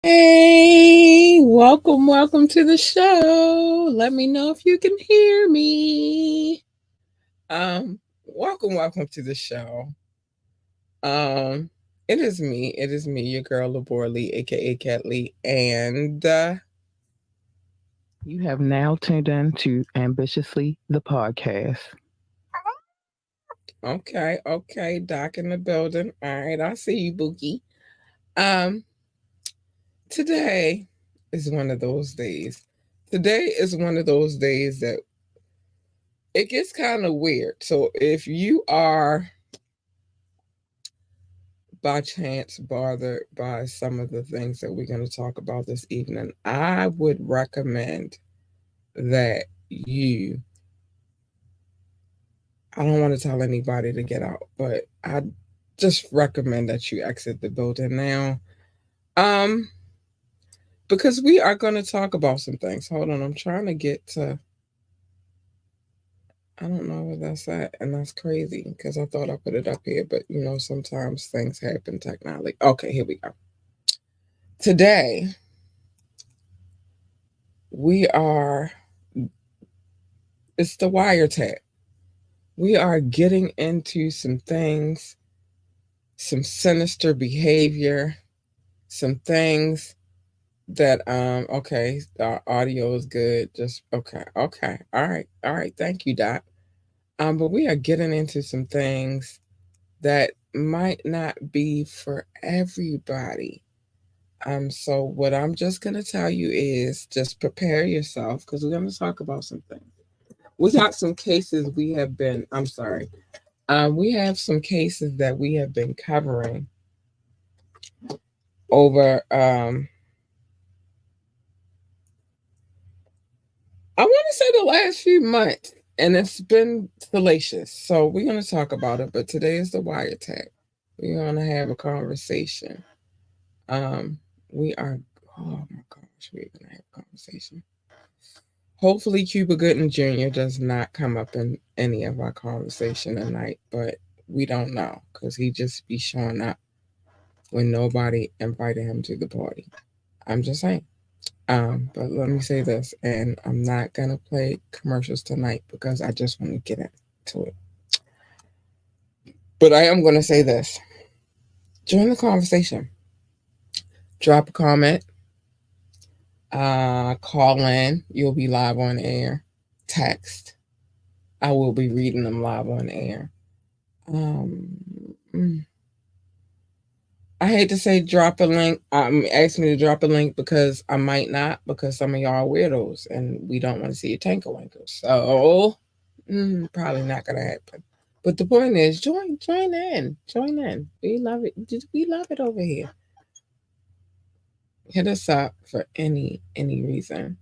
Hey, welcome to the show. Let me know if you can hear me. Welcome to the show. Um, it is me, your girl Labor Lee, aka Cat Lee, and You have now tuned in to Ambitiously the podcast. okay, Doc in the building. All right, I see you, Bookie. Um, today is one of those days. Today is one of those days that it gets kind of weird. So if you are by chance bothered by some of the things that we're going to talk about this evening, I would recommend that you, I don't want to tell anybody to get out, but I just recommend that you exit the building now. Um, because we are going to talk about some things. Hold on, I'm trying to get to, I don't know where that's at, and that's crazy because I thought I put it up here, but sometimes things happen technically. Okay, here we go. Today, we are, it's the wiretap. We are getting into some things, some sinister behavior, some things that okay, our audio is good. Just okay. All right, thank you, Doc. But we are getting into some things that might not be for everybody. So what I'm just gonna tell you is just prepare yourself because we're gonna talk about some things. We got some cases we have been, I'm sorry. We have some cases that we have been covering over, I want to say the last few months, and it's been salacious. So we're going to talk about it, but today is the wiretap. We're going to have a conversation. Um, we are, oh my gosh, we're going to have a conversation. Hopefully, Cuba Gooding Jr. does not come up in any of our conversation tonight, but we don't know because he just be showing up when nobody invited him to the party. I'm just saying. But let me say this, and I'm not gonna play commercials tonight because I just want to get into it. But I am gonna say this. Join the conversation. Drop a comment. Call in. You'll be live on air. Text. I will be reading them live on air. Um, mm, I hate to say drop a link. Ask me to drop a link because I might not because some of y'all are weirdos and we don't want to see your tanker wankers. So probably not gonna happen. But the point is, join in. We love it. We love it over here. Hit us up for any reason.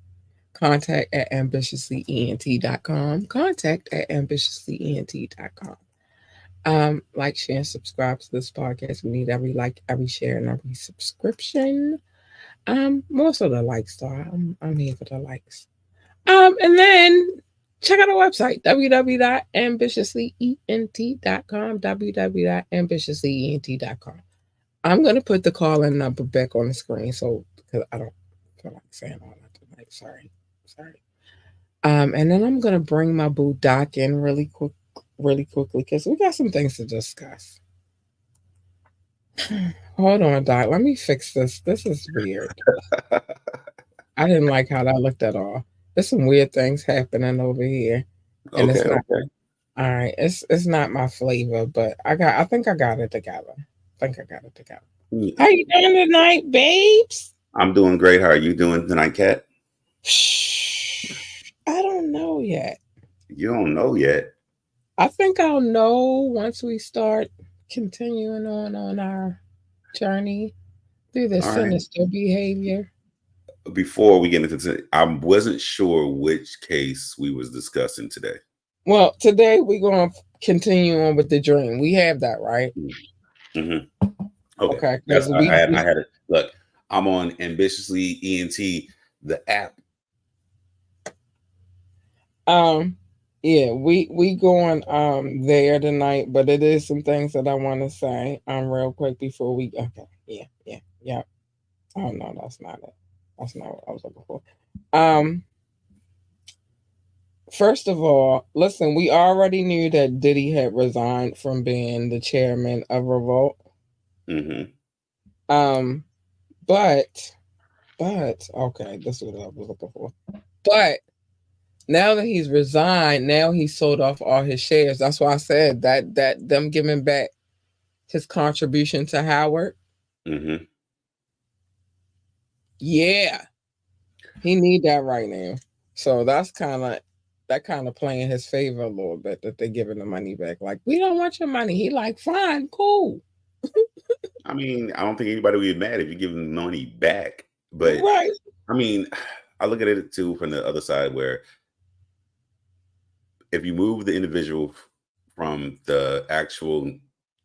Contact at ambitiouslyent.com. Contact at ambitiouslyent.com. Like, share, and subscribe to this podcast. We need every like, every share, and every subscription. More so the likes, though. I'm here for the likes. And then check out our website, www.ambitiouslyent.com, www.ambitiouslyent.com. I'm gonna put the call-in number back on the screen, so because I don't feel like saying all that tonight. Sorry. And then I'm gonna bring my boo Doc in really quickly, because we got some things to discuss. Hold on, Doc. Let me fix this. This is weird. I didn't like how that looked at all. There's some weird things happening over here, and Okay, it's not okay. all right. It's not my flavor, but I think I got it together. I think I got it together. Yeah. How you doing tonight, babes? I'm doing great. How are you doing tonight, Kat? Shh. I don't know yet. You don't know yet. I think I'll know once we start continuing on our journey through the All right. sinister behavior. Before we get into it, I wasn't sure which case we was discussing today. Well, today we're going to continue on with the dream. We have that, right? Hmm. Okay, Okay, because that's I had it. Look, I'm on Ambitiously ENT, the app. um yeah, we going there tonight, but it is some things that I want to say real quick before we okay. Yeah. Oh no, that's not it. That's not what I was looking for. Um, First of all, listen, we already knew that Diddy had resigned from being the chairman of Revolt. Mm-hmm. Um, but okay, this is what I was looking for. But now that he's resigned, now he's sold off all his shares. That's why I said that them giving back his contribution to Howard. Mm-hmm. Yeah, he need that right now. So that's kind of playing his favor a little bit that they're giving the money back. Like, we don't want your money. He like, fine, cool. I mean, I don't think anybody would be mad if you give them money back. But Right. I mean, I look at it too from the other side where if you move the individual from the actual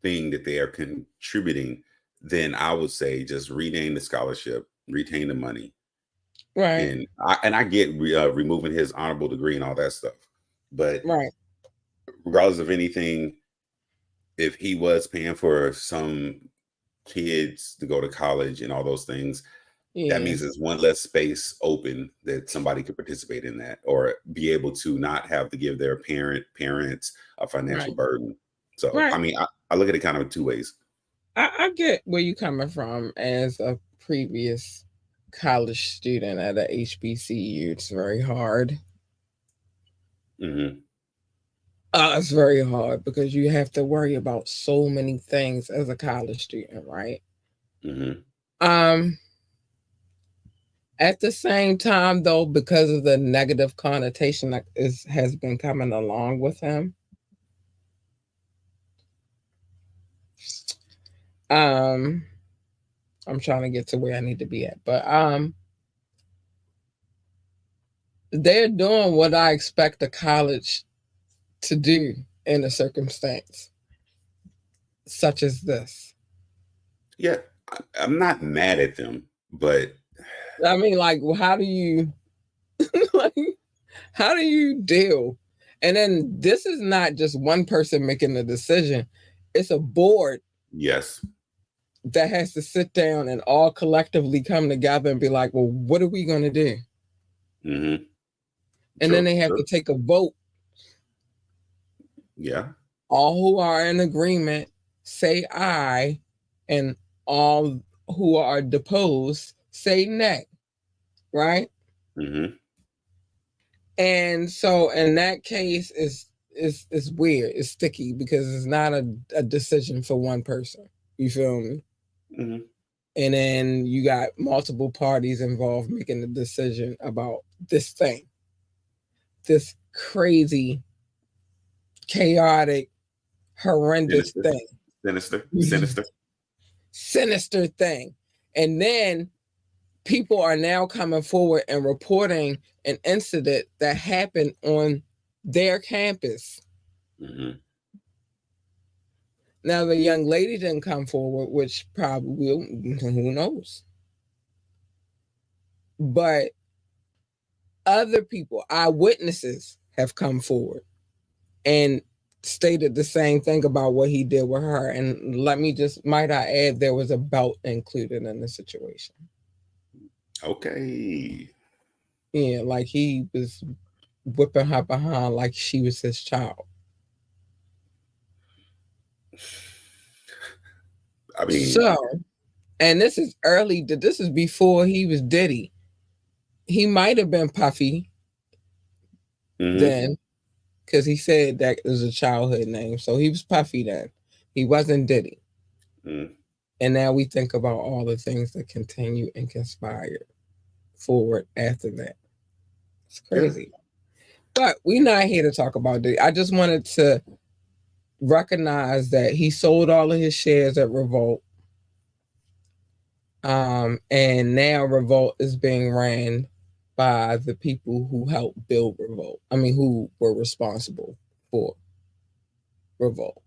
thing that they are contributing, then I would say just rename the scholarship, retain the money, Right. and I get removing his honorable degree and all that stuff. But Right. regardless of anything, if he was paying for some kids to go to college and all those things, that Yeah. means there's one less space open that somebody could participate in that or be able to not have to give their parents a financial Right. burden. So I Right. mean, I look at it kind of two ways. I get where you coming from as a previous college student at a HBCU. It's very hard. Mm-hmm. It's very hard because you have to worry about so many things as a college student, right? Mm-hmm. Um, at the same time, though, because of the negative connotation that has been coming along with him, um, I'm trying to get to where I need to be at, but they're doing what I expect a college to do in a circumstance such as this. Yeah, I'm not mad at them, but I mean, like, how do you like, how do you deal? And then this is not just one person making the decision; it's a board yes. that has to sit down and all collectively come together and be like, well, what are we going to do? Mm-hmm. And then True. they have to True. take a vote. Yeah. All who are in agreement say aye, and all who are deposed say nay, right? Mm-hmm. And so in that case is weird. It's sticky because it's not a decision for one person. You feel me? Mm-hmm. And then you got multiple parties involved making the decision about this thing, this crazy, chaotic, horrendous Sinister. thing, Sinister. Sinister. sinister thing. And then people are now coming forward and reporting an incident that happened on their campus. Mm-hmm. Now, the young lady didn't come forward, which probably will, who knows? But other people, eyewitnesses, have come forward and stated the same thing about what he did with her. And might I add, there was a belt included in the situation. Okay. Yeah, like he was whipping her behind like she was his child. I mean, So, and this is early, this is before he was Diddy. He might have been Puffy mm-hmm. then, because he said that was a childhood name. So he was Puffy then. He wasn't Diddy. Mm-hmm. And now we think about all the things that continue and conspire forward after that. It's Yeah. crazy. But we're not here to talk about Diddy. I just wanted to recognize that he sold all of his shares at Revolt. And now Revolt is being ran by the people who helped build Revolt. I mean, who were responsible for Revolt.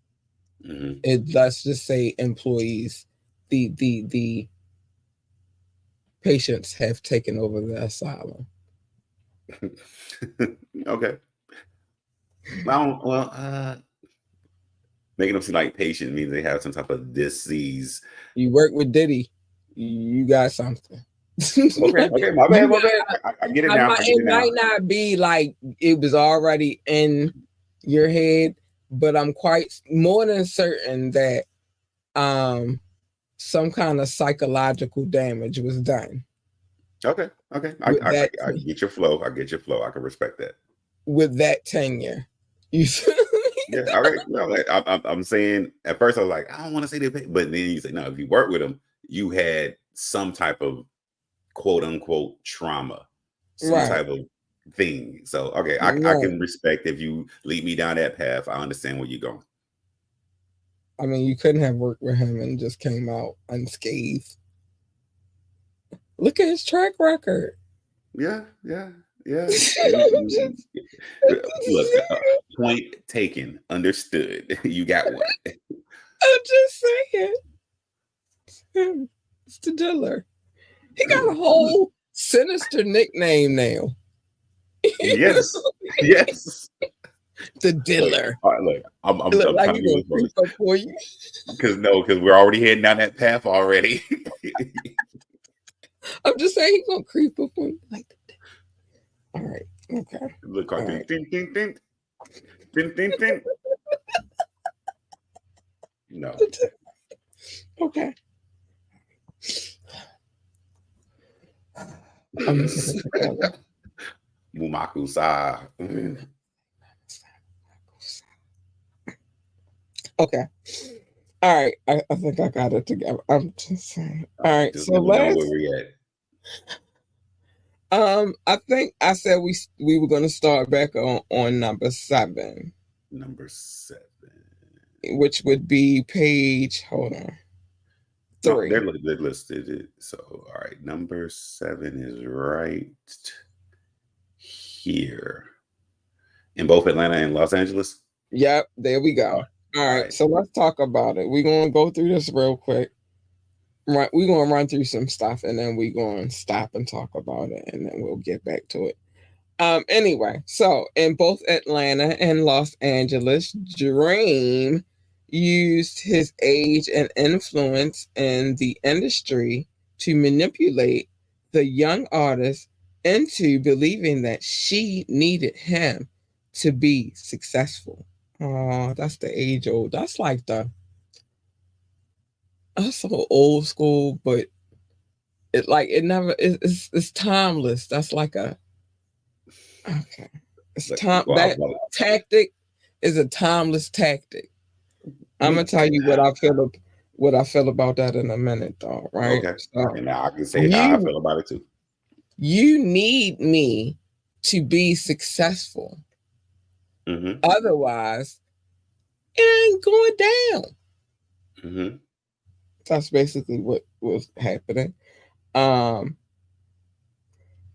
Mm-hmm. Let's just say employees. The patients have taken over the asylum. Okay. Making them seem like patient means they have some type of disease. You work with Diddy. you got something. Okay, my You bad, my got, bad. I get it now. I get it it now. might not be like it was already in your head, but I'm quite more than certain that some kind of psychological damage was done Okay. with that I get your flow. I get your flow. I can respect that. with that tenure. You feel me? Yeah. All right. No, like, I'm saying at first I was like, I don't want to say that, but then you say, no, if you work with them, you had some type of quote unquote trauma, some Right, type of thing. So, okay, I right. can respect if you lead me down that path. I understand where you're going. I mean, you couldn't have worked with him and just came out unscathed. Look at his track record. Yeah, yeah, yeah. I'm just, Look, point taken. Understood. You got one. I'm just saying. It's the dealer. He got a whole sinister nickname now. Yes, yes. The Look, dealer. all right, look. It look I'm like trying to he's do gonna this creep first up for you. because we're already heading down that path already. I'm just saying he's gonna creep up on you. Like, all right, okay, Look, all cartoon. right. Ding, ding, ding, ding, ding, ding. No, Okay. I'm gonna get it together. Mumaku Sa. Okay. All right. I think I got it together. I'm just saying. All right. Just So let me know where let's we at. I think I said we were gonna start back on number 7, Number 7. which would be page, hold on, No, 3. they're listed. So, all right, number 7 is right here in both Atlanta and Los Angeles. Yep, there we All go. right, All all right, right. so let's talk about it. We're gonna go through this real quick. Right, we're gonna run through some stuff and then we're gonna stop and talk about it and then we'll get back to it. Anyway, so in both Atlanta and Los Angeles, Dream used his age and influence in the industry to manipulate the young artist into believing that she needed him to be successful. Oh, that's the age old. That's so old school, but it never it's timeless. That's like a okay. It's Look, time well, that tactic is a timeless tactic. I'm gonna tell you what I feel about that in a minute, though. Right? okay. So And now I can say how I you feel about it too. you need me to be successful, Mm-hmm. otherwise it ain't going down. Mm-hmm. That's basically what was happening. Um,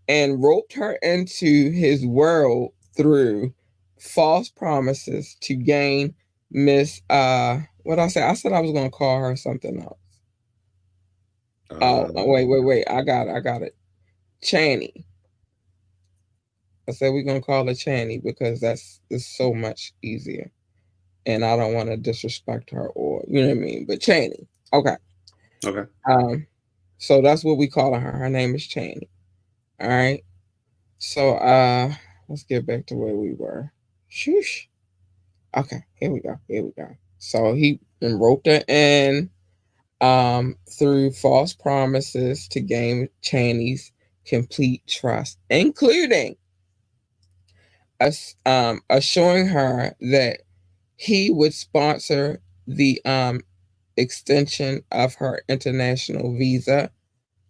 and roped her into his world through false promises to gain Miss what I said? I said I was gonna call her something else. Oh wait. I got it. Channy. I said we're gonna call her Channy because that's it's so much easier. And I don't want to disrespect her or you know what I mean. But Channy. Okay. Okay. So that's what we call her. Her name is Channy. All right. So let's get back to where we were. Shoosh. Okay, here we go. Here we go. So he roped her in through false promises to gain Chaney's complete trust, including assuring her that he would sponsor the extension of her international visa.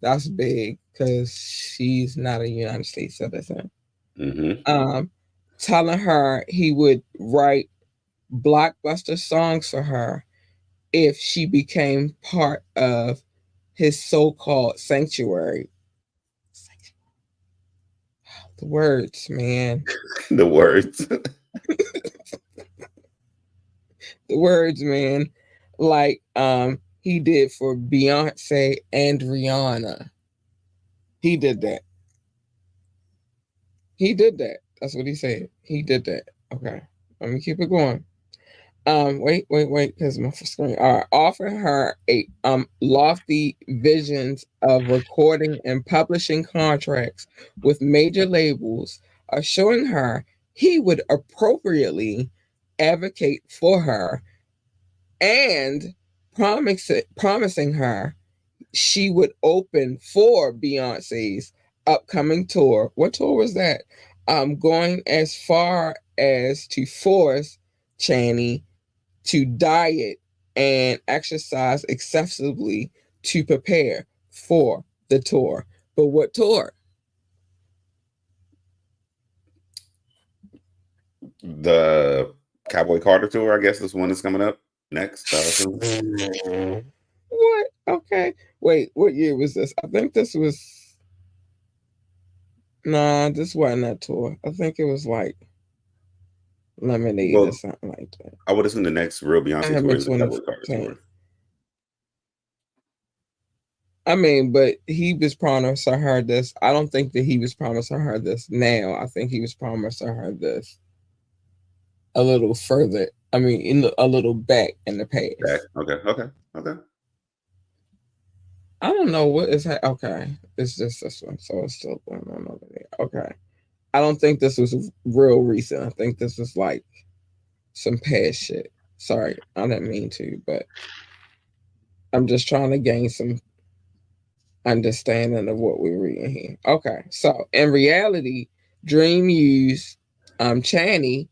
That's big because she's not a United States citizen. Mm-hmm. Um, telling her he would write blockbuster songs for her if she became part of his so-called sanctuary. The words, man. The words. The words, man. Like he did for Beyonce and Rihanna. He did that. He did that. That's what he said. He did that. Okay. Let me keep it going. Wait, because my screen. Offer her a lofty visions of recording and publishing contracts with major labels, assuring her he would appropriately advocate for her, and promising her she would open for Beyonce's upcoming tour. What tour was that? Going as far as to force Channy to diet and exercise excessively to prepare for the tour. But what tour? The Cowboy Carter tour, I guess, this one is coming up next. What? Okay. Wait, what year was this? I think this was. Nah, this wasn't that tour. I think it was like Lemonade or Well, something like that. I would assume the next real Beyonce I tour in is the Cowboy Carter 2015. tour. I mean, but he was promising her this. I don't think that he was promising her this now. I think he was promising her this a little further. I mean, a little back in the Back. past. Okay. I don't know what is okay. It's just this one, so it's still going on over there. Okay. I don't think this was real recent. I think this was like some past shit. Sorry, I didn't mean to, but I'm just trying to gain some understanding of what we're reading here. Okay, so in reality, Dream used Channy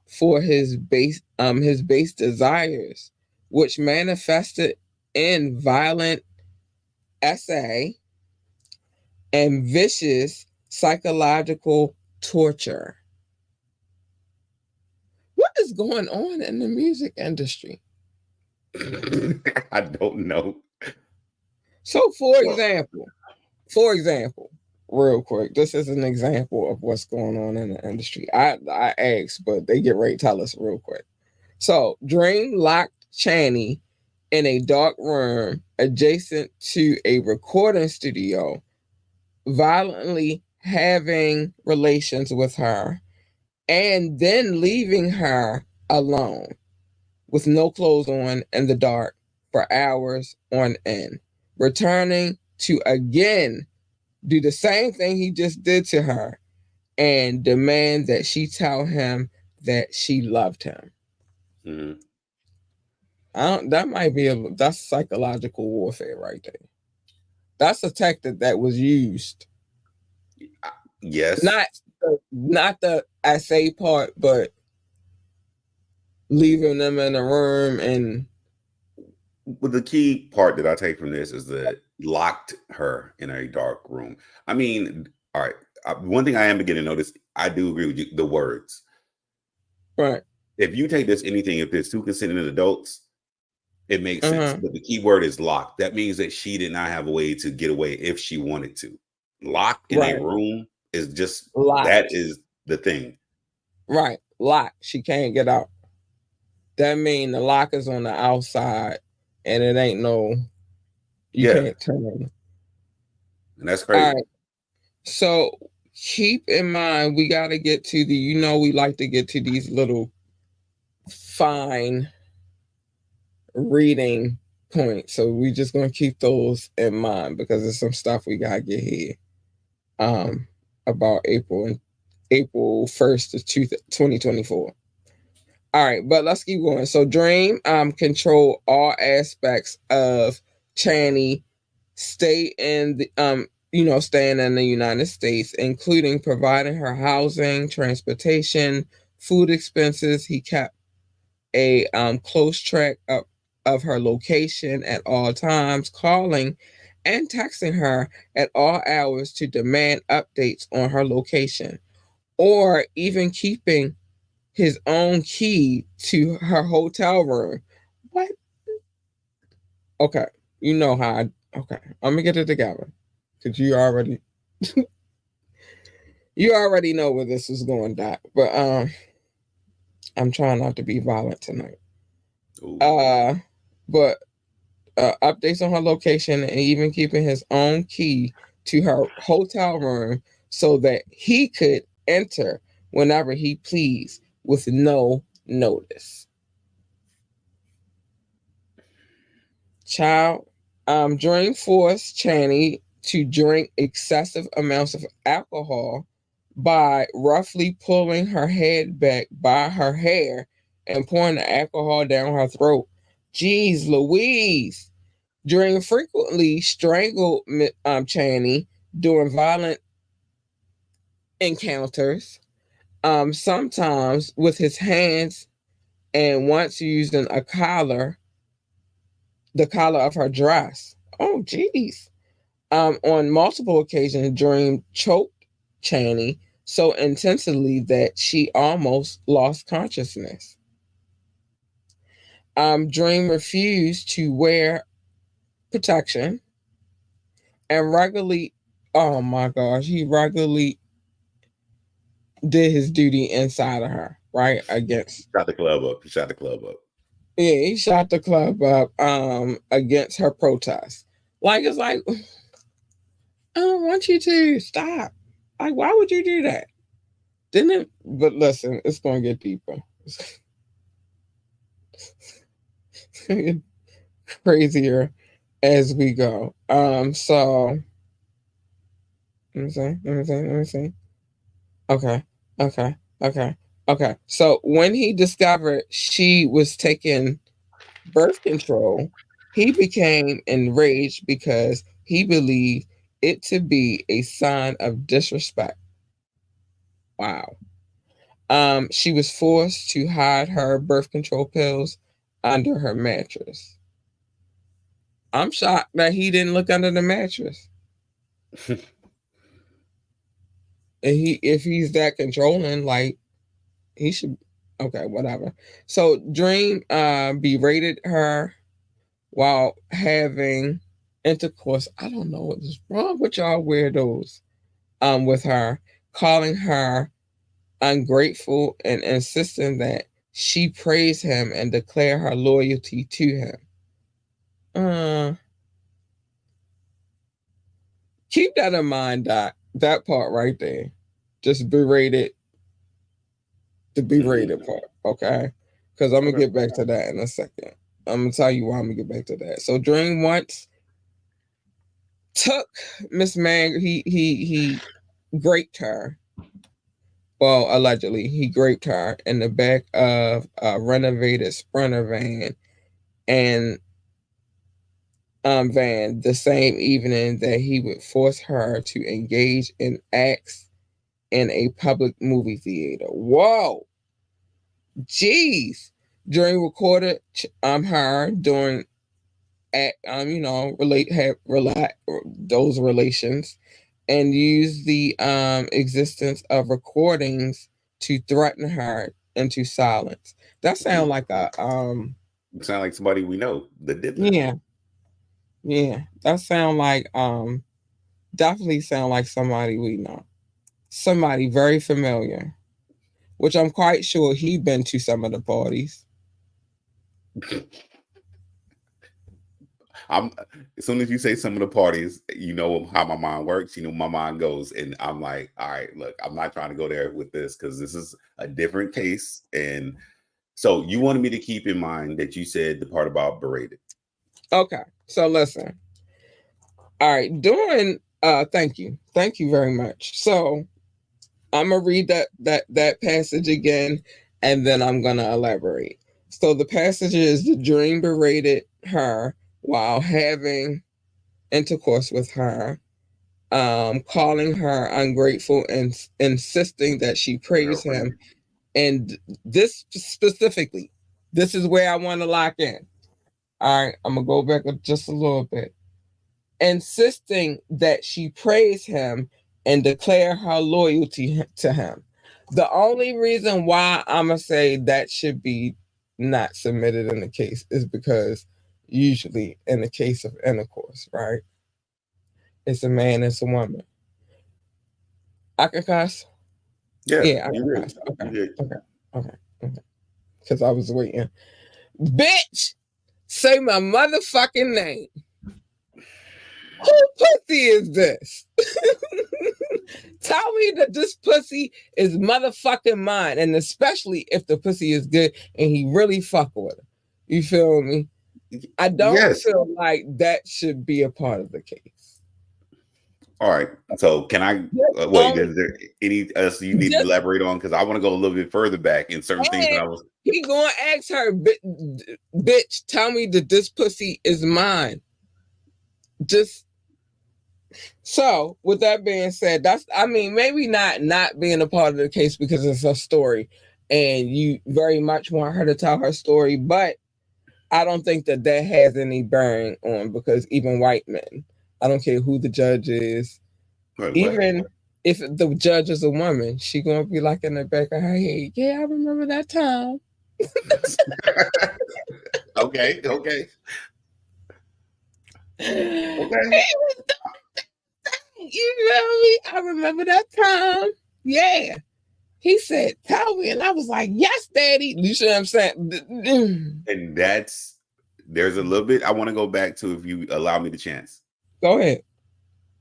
for his base desires, which manifested in violent essay and vicious psychological torture. What is going on in the music industry? I don't know. So, for example, real quick, this is an example of what's going on in the industry. I asked, but they get ready to tell us real quick. So, Dream locked Channy in a dark room adjacent to a recording studio, violently having relations with her, and then leaving her alone with no clothes on in the dark for hours on end, returning to again do the same thing he just did to her and demand that she tell him that she loved him. Mm-hmm. That might be that's psychological warfare right there. That's a tactic that was used. Yes. Not the essay part, but leaving them in a room and. Well, the key part that I take from this is that locked her in a dark room. I mean, all right. One thing I am beginning to notice, I do agree with you. The words. Right. If you take this anything, if there's two consenting adults, it makes sense. Uh-huh. But the key word is locked. That means that she did not have a way to get away if she wanted to. Locked in a Right. room is just that Locked. is the thing. Right. Locked. She can't get out. That mean the lock is on the outside and it ain't no you Yeah. can't turn. And that's All crazy. right. So keep in mind we gotta get to we like to get to these little fine reading points. So we just gonna keep those in mind because there's some stuff we gotta get here. About April 1st of 2024. All right, but let's keep going. So Dream control all aspects of Channy staying in the United States, including providing her housing, transportation, food expenses. He kept a close track of her location at all times, calling and texting her at all hours to demand updates on her location, or even keeping his own key to her hotel room. What? Okay, you know how okay, I'm gonna get it together. Cause you already know where this is going, Doc. But I'm trying not to be violent tonight. Ooh. But updates on her location and even keeping his own key to her hotel room so that he could enter whenever he pleased with no notice. Child, Dream forced Channy to drink excessive amounts of alcohol by roughly pulling her head back by her hair and pouring the alcohol down her throat. Jeez Louise. Dream frequently strangled Channy during violent encounters, sometimes with his hands, and once using a collar, the collar of her dress. Oh, jeez. On multiple occasions, Dream choked Channy so intensely that she almost lost consciousness. Dream refused to wear protection and regularly, oh my gosh, he regularly did his duty inside of her, right? Against, Shot the club up. He shot the club up. yeah, he shot the club up against her protest. Like, it's like, I don't want you to stop. Like, why would you do that? Didn't it? But listen, it's going to get deeper. It's going to get crazier as we go. So let me see. Okay, okay, okay, okay. So when he discovered she was taking birth control, he became enraged because he believed it to be a sign of disrespect. Wow. She was forced to hide her birth control pills under her mattress. I'm shocked that he didn't look under the mattress. If he's that controlling, like he should. Okay, whatever. So Dream berated her while having intercourse. I don't know what is wrong with y'all weirdos. With her, calling her ungrateful and insisting that she praise him and declare her loyalty to him. Uh, Keep that in mind, Doc. That part right there. Just berated the berated part, okay? Because I'm gonna get back to that in a second. I'm gonna tell you why I'm gonna get back to that. So Dream once took Miss Mang. He raped her. Well, allegedly, he raped her in the back of a renovated Sprinter and van the same evening that he would force her to engage in acts in a public movie theater. Whoa, jeez! During recorded her during at relate have those relations and use the existence of recordings to threaten her into silence. That sounds like a Sound like somebody we know that did that. Yeah, that sound like definitely sound like somebody we know. Somebody very familiar, which I'm quite sure he been to some of the parties. I'm as soon as you say some of the parties, you know how my mind works, you know my mind goes, and I'm like, all right, look, I'm not trying to go there with this because this is a different case. And so you wanted me to keep in mind that you said the part about berated. Okay, so listen. All right, during thank you very much. So I'm gonna read that passage again, and then I'm gonna elaborate. So the passage is: the dream berated her while having intercourse with her, calling her ungrateful and insisting that she praise him. And this specifically, this is where I want to lock in. All right, I'm gonna go back just a little bit. Insisting that she praise him and declare her loyalty to him. The only reason why I'm gonna say that should be not submitted in the case is because usually in the case of intercourse, right? It's a man, it's a woman. I can cuss. Yeah, I can cuss. Okay. Because I was waiting. Bitch, say my motherfucking name. Who pussy is this? Tell me that this pussy is motherfucking mine, and especially if the pussy is good and he really fuck with her. You feel me? I don't feel like that should be a part of the case. All right. So can I wait? Is there any else you need to elaborate on? Because I want to go a little bit further back in certain things that I was. He gonna ask her, bitch, tell me that this pussy is mine. Just so, with that being said, maybe not being a part of the case because it's a story, and you very much want her to tell her story, but I don't think that has any bearing on, because even white men, I don't care who the judge is, even if the judge is a woman, she gonna be like in the back of her head, yeah, I remember that time. Okay. You feel me? I remember that time. Yeah. He said, tell me. And I was like, yes, daddy. You see what I'm saying? And there's a little bit I want to go back to, if you allow me the chance. Go ahead.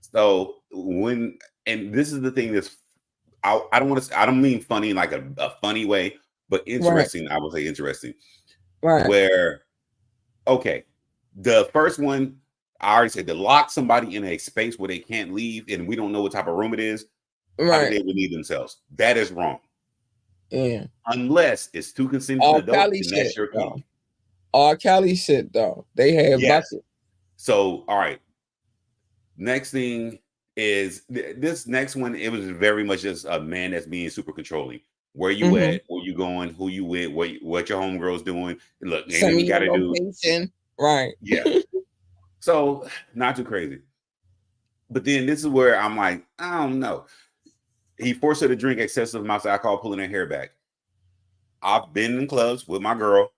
So and this is the thing that's, I don't mean funny in like a funny way, but interesting. Right. I would say interesting. Right. Where, okay, the first one, I already said, to lock somebody in a space where they can't leave and we don't know what type of room it is. Right. How do they relieve themselves? That is wrong. Yeah. Unless it's two consenting adults, and that's your key. R. Kelly shit, though. They have buckets. So, all right. Next thing is this next one. It was very much just a man that's being super controlling. Where you at? Where you going? Who you with? What your homegirl's doing? Look, ain't you gotta do. Right. Yeah. So, not too crazy. But then this is where I'm like, I don't know. He forced her to drink excessive amounts of alcohol, pulling her hair back. I've been in clubs with my girl,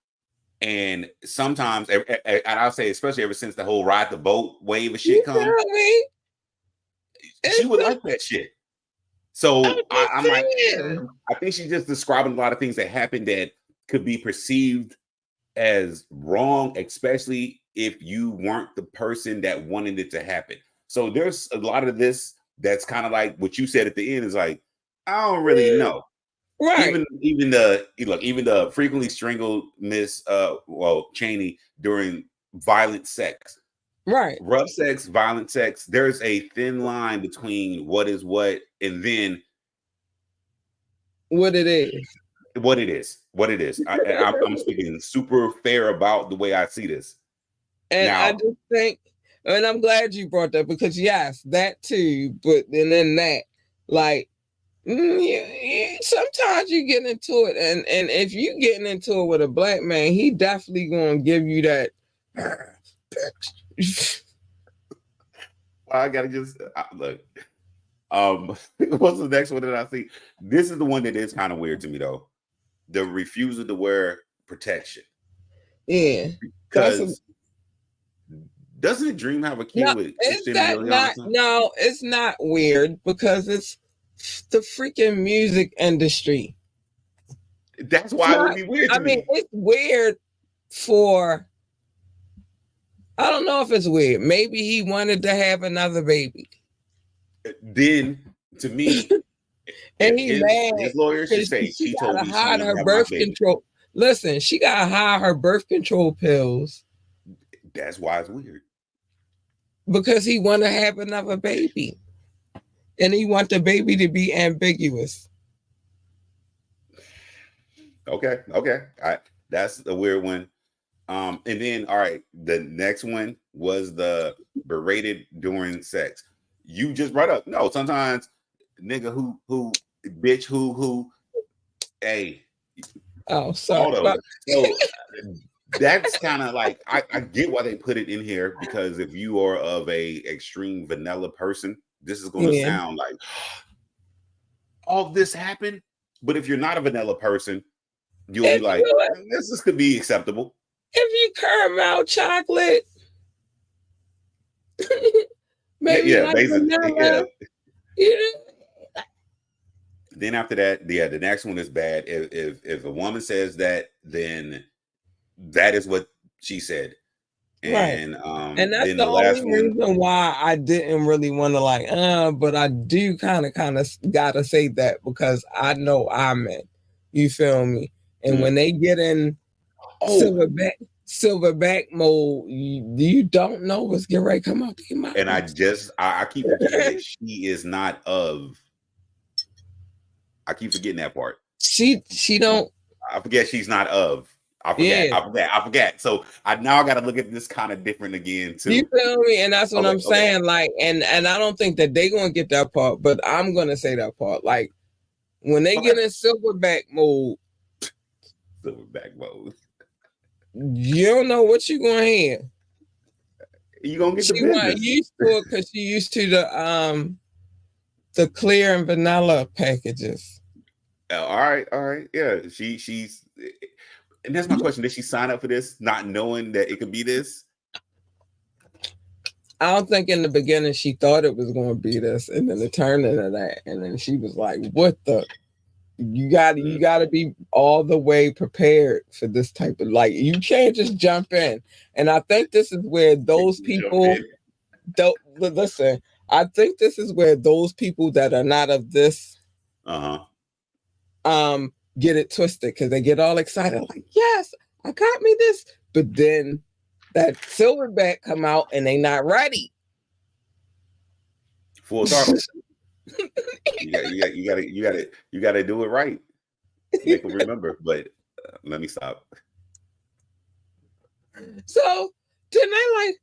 and sometimes, and I'll say, especially ever since the whole ride the boat wave of shit comes, she would like that shit. So I'm like, I think she's just describing a lot of things that happened that could be perceived as wrong, especially if you weren't the person that wanted it to happen. So there's a lot of this that's kind of like what you said at the end, is like, I don't really know. Right. Even the frequently strangled Miss Cheney during violent sex. Right. Rough sex, violent sex. There's a thin line between what is what and then what it is. What it is. I'm speaking super fair about the way I see this. And now, I just think, and I'm glad you brought that, because yes, that too, but then that, like, sometimes you get into it, and if you getting into it with a black man, he definitely gonna give you that. I gotta just look. What's the next one that I see? This is the one that is kind of weird to me, though. The refusal to wear protection. Yeah, because doesn't Dream have a kid with Christian Milian? No, it's not weird, because it's the freaking music industry. That's why it would be weird to me. I mean, it's weird for, I don't know if it's weird. Maybe he wanted to have another baby. Then, to me, and he's mad. His lawyer should say she told me she hide her birth control. Listen, she gotta hide her birth control pills. That's why it's weird. Because he want to have another baby, and he want the baby to be ambiguous. Okay. That's a weird one. And then, all right, the next one was the berated during sex. You just brought up, no, sometimes nigga who bitch who hey. Oh, sorry. So that's kind of like, I get why they put it in here, because if you are of a extreme vanilla person, this is going to sound like all this happened. But if you're not a vanilla person, you'll be like, this could be acceptable. If you caramel chocolate, maybe vanilla. Then after that, the next one is bad. If a woman says that, then that is what she said. And right. And that's the only reason why I didn't really want to but I do kind of gotta say that, because I know I'm in. You feel me? And when they get in Silverback, silverback mode, you don't know what's getting ready to come out your mouth. And I keep forgetting that she is not of. I keep forgetting that part. She don't. I forget she's not of. Yeah. I forget. So I got to look at this kind of different again too. You feel me? And that's what Okay, I'm saying. Like, and I don't think that they're gonna get that part, but I'm gonna say that part. Like, when they get in silverback mode, you don't know what you're gonna hear. You gonna get she the business. Used to it because she used to the clear and vanilla packages. All right, yeah. She's, and that's my question. Did she sign up for this not knowing that it could be this? I don't think in the beginning she thought it was going to be this, and then it turned into that, and then she was like, "What the? You got to be all the way prepared for this type of, like, you can't just jump in." And I think this is where those people don't listen. I think this is where those people that are not of this, get it twisted because they get all excited, like, "Yes, I got me this," but then that silverback come out and they not ready. Full throttle. You got to do it right. Make them remember. But let me stop. So then they like,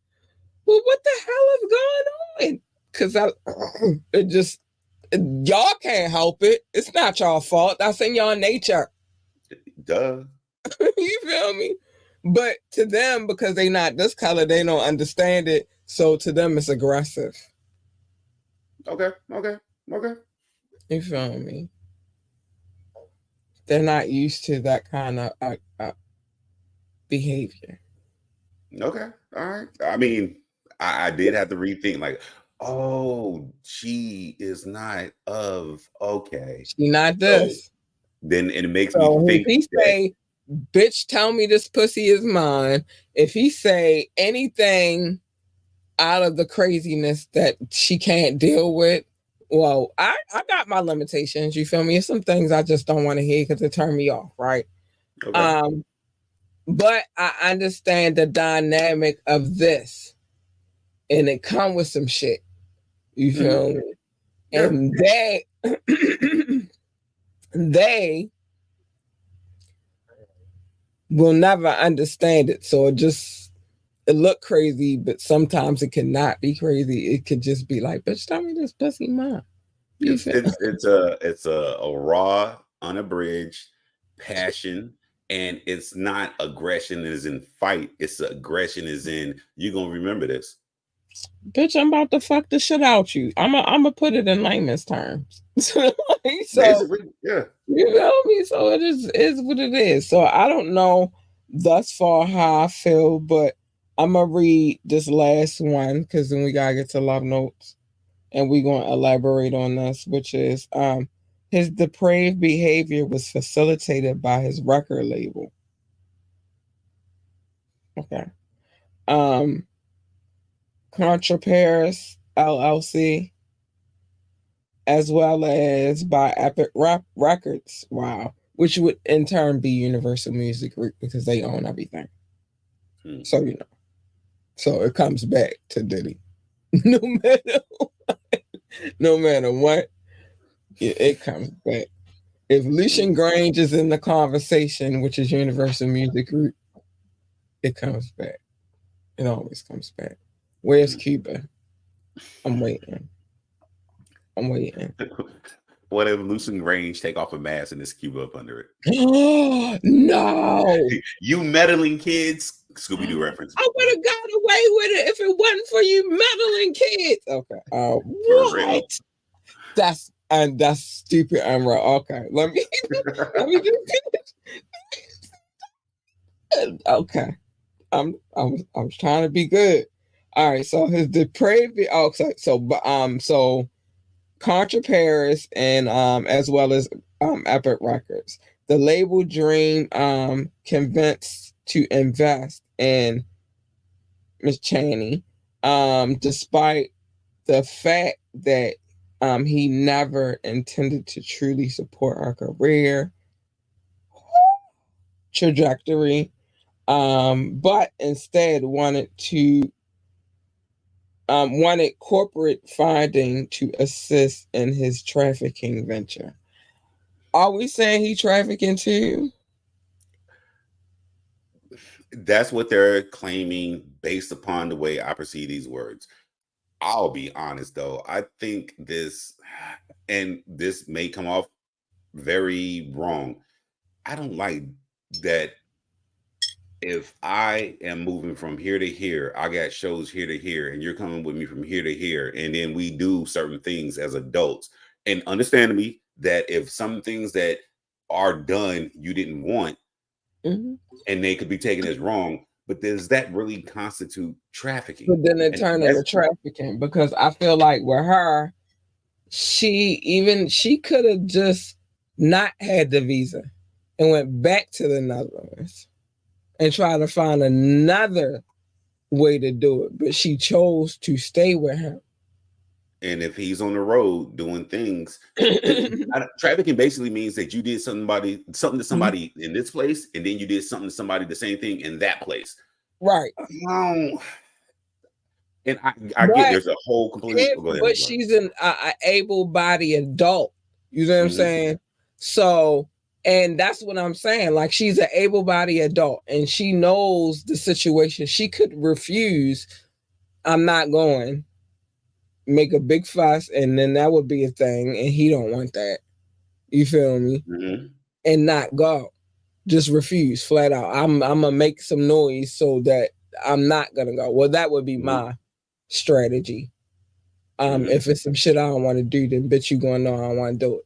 well, what the hell is going on? Because it just, y'all can't help it. It's not y'all fault. That's in y'all nature. Duh. You feel me? But to them, because they not this color, they don't understand it. So to them, it's aggressive. Okay. You feel me? They're not used to that kind of behavior. Okay. All right. I mean, I did have to rethink, like, oh, she is not of, okay. She not this. So then it makes me think. If he say, "Bitch, tell me this pussy is mine," if he say anything out of the craziness that she can't deal with, well, I got my limitations. You feel me? There's some things I just don't want to hear because it turn me off, right? Okay. But I understand the dynamic of this, and it come with some shit. You feel me? Yeah. And they will never understand it. So it look crazy, but sometimes it cannot be crazy. It could just be like, "Bitch, tell me this pussy mine." It's a raw, unabridged passion, and it's not aggression as in fight. It's aggression as in, you're gonna remember this. Bitch, I'm about to fuck the shit out you. I'm gonna put it in layman's terms. So basically, yeah. You know me? So it is what it is. So I don't know thus far how I feel, but I'm gonna read this last one because then we gotta get to love notes, and we're gonna elaborate on this, which is his depraved behavior was facilitated by his record label. Okay. Contra Paris LLC, as well as by Epic Records. Wow. Which would in turn be Universal Music Group because they own everything. So, you know. So it comes back to Diddy. No matter what, it comes back. If Lucian Grange is in the conversation, which is Universal Music Group, it comes back. It always comes back. Where's Cuba? I'm waiting. What if Lucian Grange take off a mask and there's Cuba up under it? No. You meddling kids. Scooby-Doo reference. I would have got away with it if it wasn't for you meddling kids. Okay. What? That's stupid, Amra. Okay. Let me just finish. Okay. I was trying to be good. All right, so his depraved. So Contra Paris and as well as Epic Records. The label Dream convinced to invest in Miss Chaney, despite the fact that he never intended to truly support her career trajectory. but instead wanted corporate funding to assist in his trafficking venture. Are we saying he trafficking too? That's what they're claiming based upon the way I perceive these words. I'll be honest though, I think this, and this may come off very wrong. I don't like that. If I am moving from here to here, I got shows here to here, and you're coming with me from here to here, and then we do certain things as adults. And understand me that if some things that are done you didn't want, Mm-hmm. and they could be taken as wrong, but does that really constitute trafficking? But then it And turned into that's trafficking because I feel like with her, she could have just not had the visa and went back to the Netherlands and tried to find another way to do it, but she chose to stay with him. and if he's on the road doing things, trafficking basically means that you did something to somebody in this place, and then you did something to somebody the same thing in that place. Right. And I get there's a whole completely. But she's an able-bodied adult. You know what I'm saying? So, and that's what I'm saying. Like, she's an able-bodied adult, and she knows the situation. She could refuse. I'm not going. Make a big fuss, and then that would be a thing, and he don't want that. You feel me? And not go. Just refuse flat out. I'm gonna make some noise so that I'm not gonna go. Well, that would be my strategy. If it's some shit I don't want to do, then bitch, you gonna know I don't want to do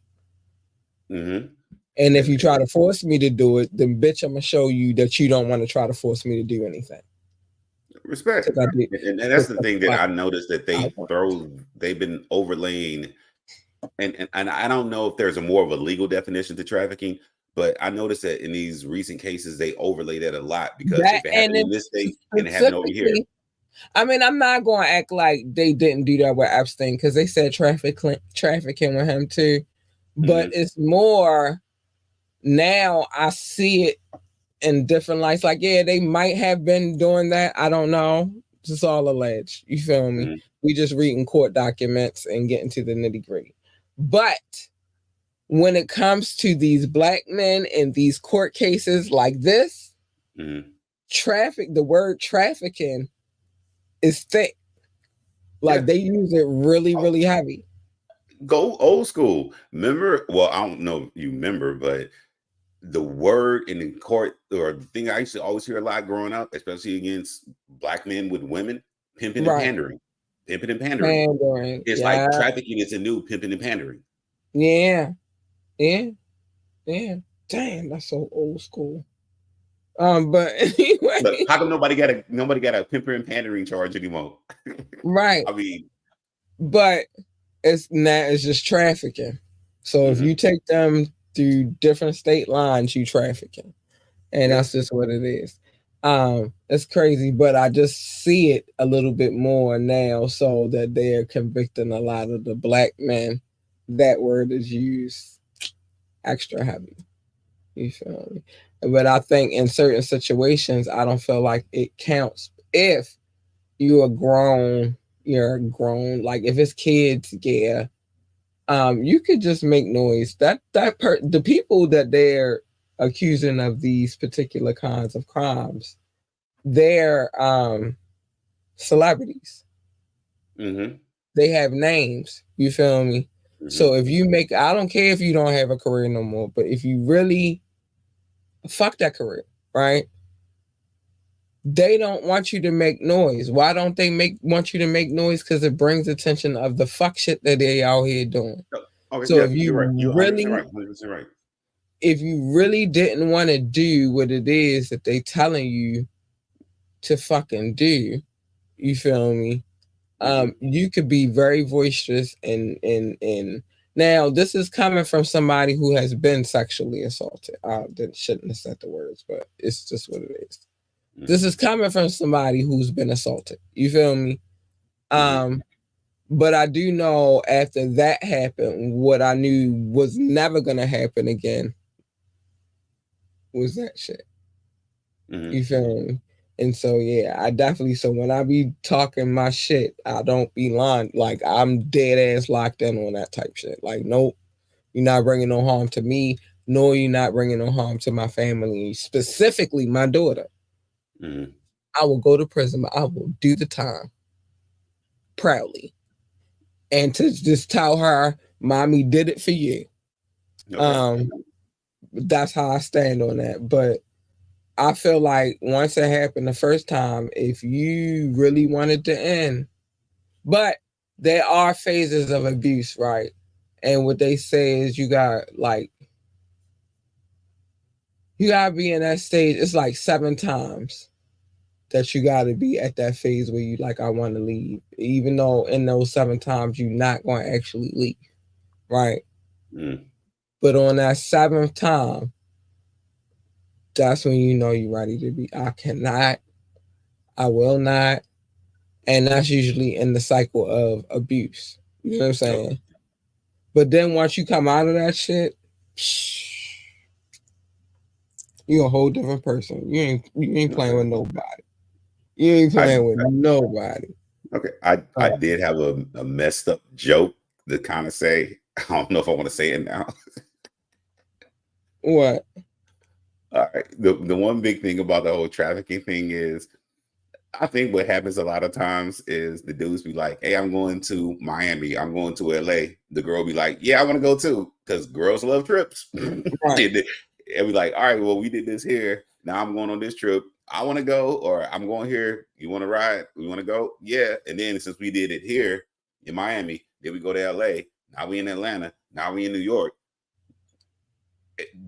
it. And if you try to force me to do it, then bitch, I'm gonna show you that you don't want to try to force me to do anything. Respect. And that's the thing that I noticed that they've been overlaying, and I don't know if there's a more of a legal definition to trafficking, but I noticed that in these recent cases they overlay that a lot, because if it happened in this state and it happened over here. I mean, I'm not going to act like they didn't do that with Epstein, because they said trafficking with him too. But it's more now I see it in different lights. Like, yeah, they might have been doing that. I don't know. It's all alleged. You feel me? We just reading court documents and getting to the nitty-gritty. But when it comes to these black men in these court cases like this, the word trafficking is thick. Like, they use it really, really heavy. Go old school. Remember? Well, I don't know if you remember, but the word in the court, or the thing I used to always hear a lot growing up, especially against black men with women, pimping and pandering. Pimping and pandering. It's like trafficking is a new pimping and pandering. Yeah. Damn, that's so old school. But anyway, but how come nobody got a pimper and pandering charge anymore? Right. I mean, but it's just trafficking. So if you take them through different state lines, you trafficking, and that's just what it is. It's crazy, but I just see it a little bit more now, so that they're convicting a lot of the black men. That word is used extra heavy. You feel me? But I think in certain situations, I don't feel like it counts. If you're grown, like if it's kids, you could just make noise. The people that they're accusing of these particular kinds of crimes, they're celebrities. They have names. You feel me? So if you I don't care if you don't have a career no more, but if you really fuck that career, right? They don't want you to make noise. Why don't they want you to make noise? Because it brings attention of the fuck shit that they out here doing. So if you really, 100% right. If you really didn't want to do what it is that they telling you to fucking do, you feel me? You could be very boisterous and now this is coming from somebody who has been sexually assaulted. I shouldn't have said the words, but it's just what it is. This is coming from somebody who's been assaulted. You feel me? But I do know after that happened, what I knew was never gonna happen again was that shit. Mm-hmm. You feel me? And so yeah, I definitely. So when I be talking my shit, I don't be lying. Like I'm dead ass locked in on that type shit. Like nope, you're not bringing no harm to me, nor you're not bringing no harm to my family, specifically my daughter. Mm-hmm. I will go to prison, but I will do the time proudly, and to just tell her, "Mommy did it for you." Okay. Um, that's how I stand on that. But I feel like once it happened the first time, if you really wanted to end, but there are phases of abuse, right? And what they say is you gotta be in that stage. It's like 7 times that you gotta be at that phase where you like I want to leave, even though in those 7 times you're not going to actually leave, right? Mm. But on that seventh time, that's when you know you're ready to be. I cannot, I will not, and that's usually in the cycle of abuse. You know what I'm Okay. saying? But then once you come out of that shit, you're a whole different person. You ain't playing Okay. with nobody. You ain't I, playing with nobody. okay. I did have a messed up joke to kind of say. I don't know if I want to say it now. What? All right. The one big thing about the whole trafficking thing is I think what happens a lot of times is the dudes be like, "Hey, I'm going to Miami. I'm going to LA." The girl be like, "Yeah, I want to go too," because girls love trips. Right. And we like, "All right, well, we did this here. Now I'm going on this trip. I want to go, or I'm going here. You want to ride? We want to go? Yeah." And then since we did it here in Miami, then we go to LA. Now we in Atlanta. Now we in New York.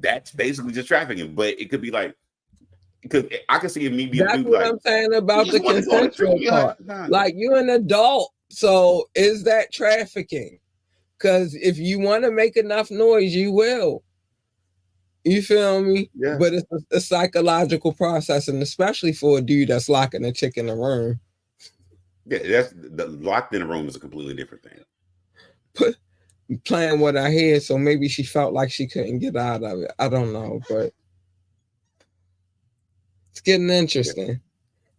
That's basically just trafficking. But it could be like, because I can see me being a That's dude what like, I'm saying "You about the just want to go on a trip. consensual You have part. time." Like you're an adult, so is that trafficking? Because if you want to make enough noise, you will. You feel me? Yeah. But it's a psychological process, and especially for a dude that's locking a chick in the room, Yeah, that's the locked in a room is a completely different thing. put, playing with her head, so maybe she felt like she couldn't get out of it. I don't know, but it's getting Yeah. interesting.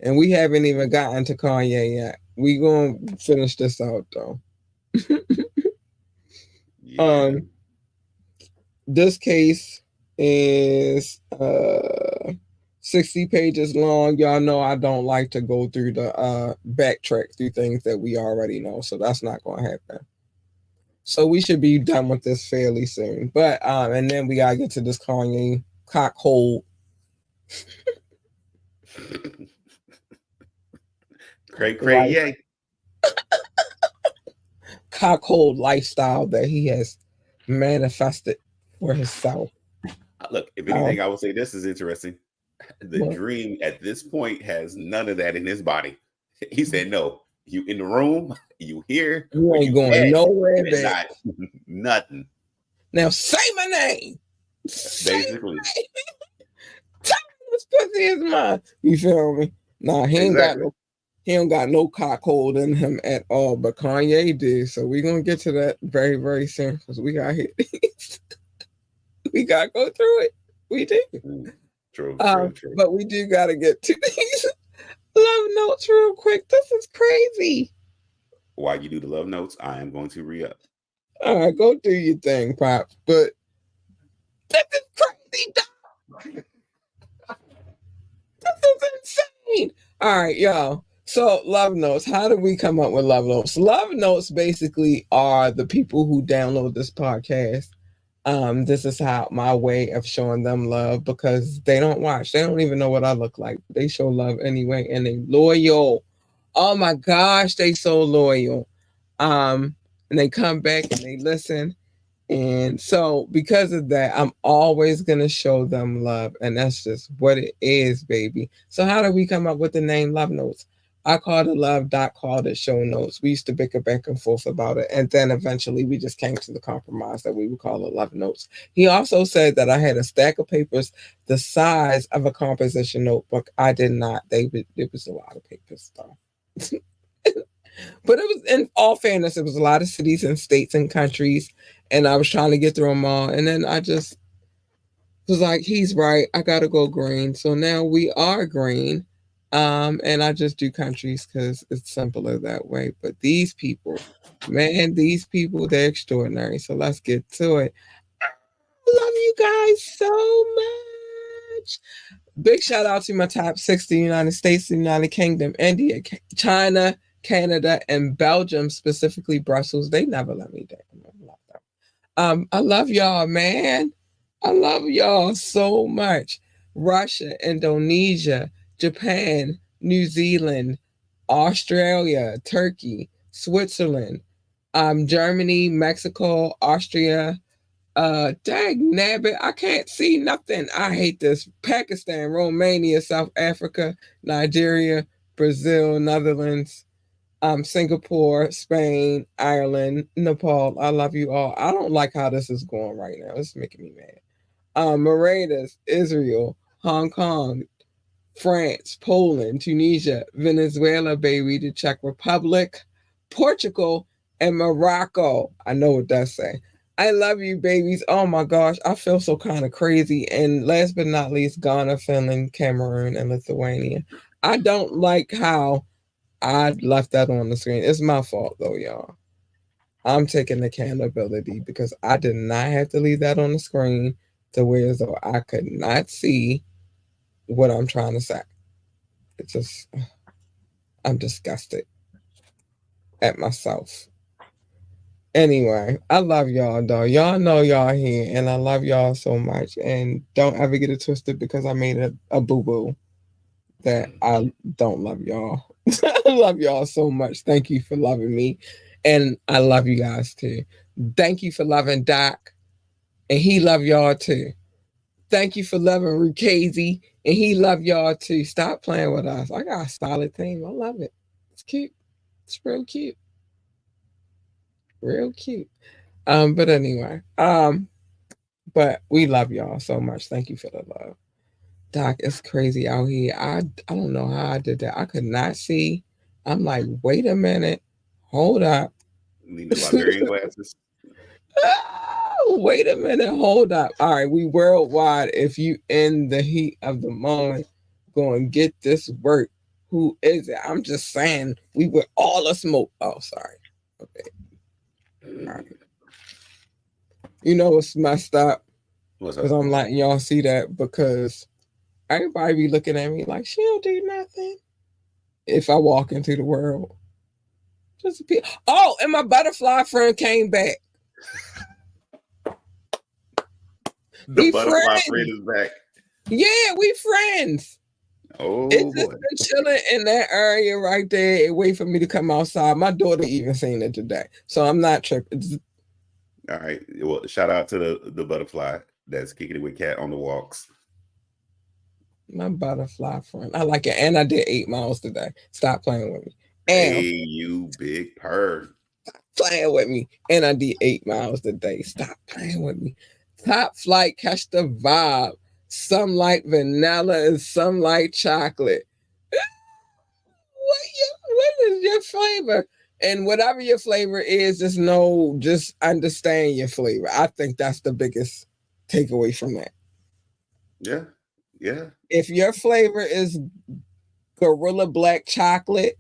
And we haven't even gotten to Kanye yet. We gonna finish this out though. Yeah. um, this case is 60 pages long. Y'all know I don't like to go through the backtrack through things that we already know, so that's not gonna happen. So we should be done with this fairly soon. But and then we gotta get to this Kanye cockhold Cray cray life yay. cockhold lifestyle that he has manifested for himself. Look, if Um, anything, I would say this is interesting. The but dream at this point has none of that in his body. He said, "No, you in the room, you here, you or ain't you going dead. nowhere, It's bitch. not nothing." Now say my name. Say Basically, my name. Tell me this pussy is mine. You feel me? Nah, exactly. he don't got no cockhold in him at all. But Kanye did. So we're gonna get to that very, very soon because we got hit. We gotta go through it. We do. Mm, true, true, true. But we do gotta get to these love notes real quick. This is crazy. While you do the love notes, I am going to re up. All right, go do your thing, Pops. But this is crazy. This is insane. All right, y'all. So, love notes. How do we come up with love notes? Love notes basically are the people who download this podcast. This is how my way of showing them love because they don't watch. They don't even know what I look like. They show love anyway, and they loyal. Oh my gosh, they so loyal. And they come back and they listen. And so, because of that, I'm always going to show them love. And that's just what it is, baby. So, how did we come up with the name Love Notes? I called it love, Doc called it show notes. We used to bicker back and forth about it. And then eventually we just came to the compromise that we would call it love notes. He also said that I had a stack of papers the size of a composition notebook. I did not. It was a lot of papers, though. But it was, in all fairness, it was a lot of cities and states and countries, and I was trying to get through them all. And then I just was like, he's right. I gotta go green. So now we are green. And I just do countries because it's simpler that way. But these people, man, these people, they're extraordinary. So let's get to it. I love you guys so much. Big shout out to my top 60 United States, the United Kingdom, India, China, Canada, and Belgium, specifically Brussels. They never let me down. I love y'all, man. I love y'all so much. Russia, Indonesia, Japan, New Zealand, Australia, Turkey, Switzerland, Germany, Mexico, Austria. Dang nabbit, I can't see nothing. I hate this. Pakistan, Romania, South Africa, Nigeria, Brazil, Netherlands, Singapore, Spain, Ireland, Nepal. I love you all. I don't like how this is going right now. It's making me mad. Mauritius, Israel, Hong Kong, France, Poland, Tunisia, Venezuela, baby, the Czech Republic, Portugal, and Morocco. I know what that say. I love you, babies. Oh my gosh, I feel so kind of crazy. And last but not least, Ghana, Finland, Cameroon, and Lithuania. I don't like how I left that on the screen. It's my fault though, y'all. I'm taking accountability because I did not have to leave that on the screen to where as though I could not see what I'm trying to say. It's just I'm disgusted at myself. Anyway, I love y'all though. Y'all know y'all here and I love y'all so much. And don't ever get it twisted because I made a boo-boo that I don't love y'all. I love y'all so much. Thank you for loving me. And I love you guys too. Thank you for loving Doc. And he love y'all too. Thank you for loving Rukazy. And he love y'all too. Stop playing with us. I got a solid team. I love it. It's cute. It's real cute. Real cute. But anyway, but we love y'all so much. Thank you for the love. Doc, it's crazy out here. I don't know how I did that. I could not see. I'm like, wait a minute. Hold up. Need the librarian glasses. Wait a minute. Hold up. All right, we worldwide. If you in the heat of the moment go and get this work, who is it? I'm just saying we were all a smoke. Oh, sorry. Okay. All right. You know what's messed up? What's Because up? I'm letting y'all see that because everybody be looking at me like she don't do nothing. If I walk into the world, just appear. Oh, and my butterfly friend came back. The We butterfly friends. friend is back. Yeah, we friends. Oh It's just boy. been chilling in that area right there and wait for me to come outside. My daughter even seen it today. So I'm not tripping. All right. Well, shout out to the butterfly that's kicking it with Cat on the walks. My butterfly friend. I like it. And I did 8 miles today. Stop playing with me. Hey, And you big purr. playing with me. And I did 8 miles today. Stop playing with me. Top flight, catch the vibe. Some like vanilla and some like chocolate. What is your flavor? And whatever your flavor is, just understand your flavor. I think that's the biggest takeaway from that. Yeah. Yeah. If your flavor is Gorilla Black chocolate,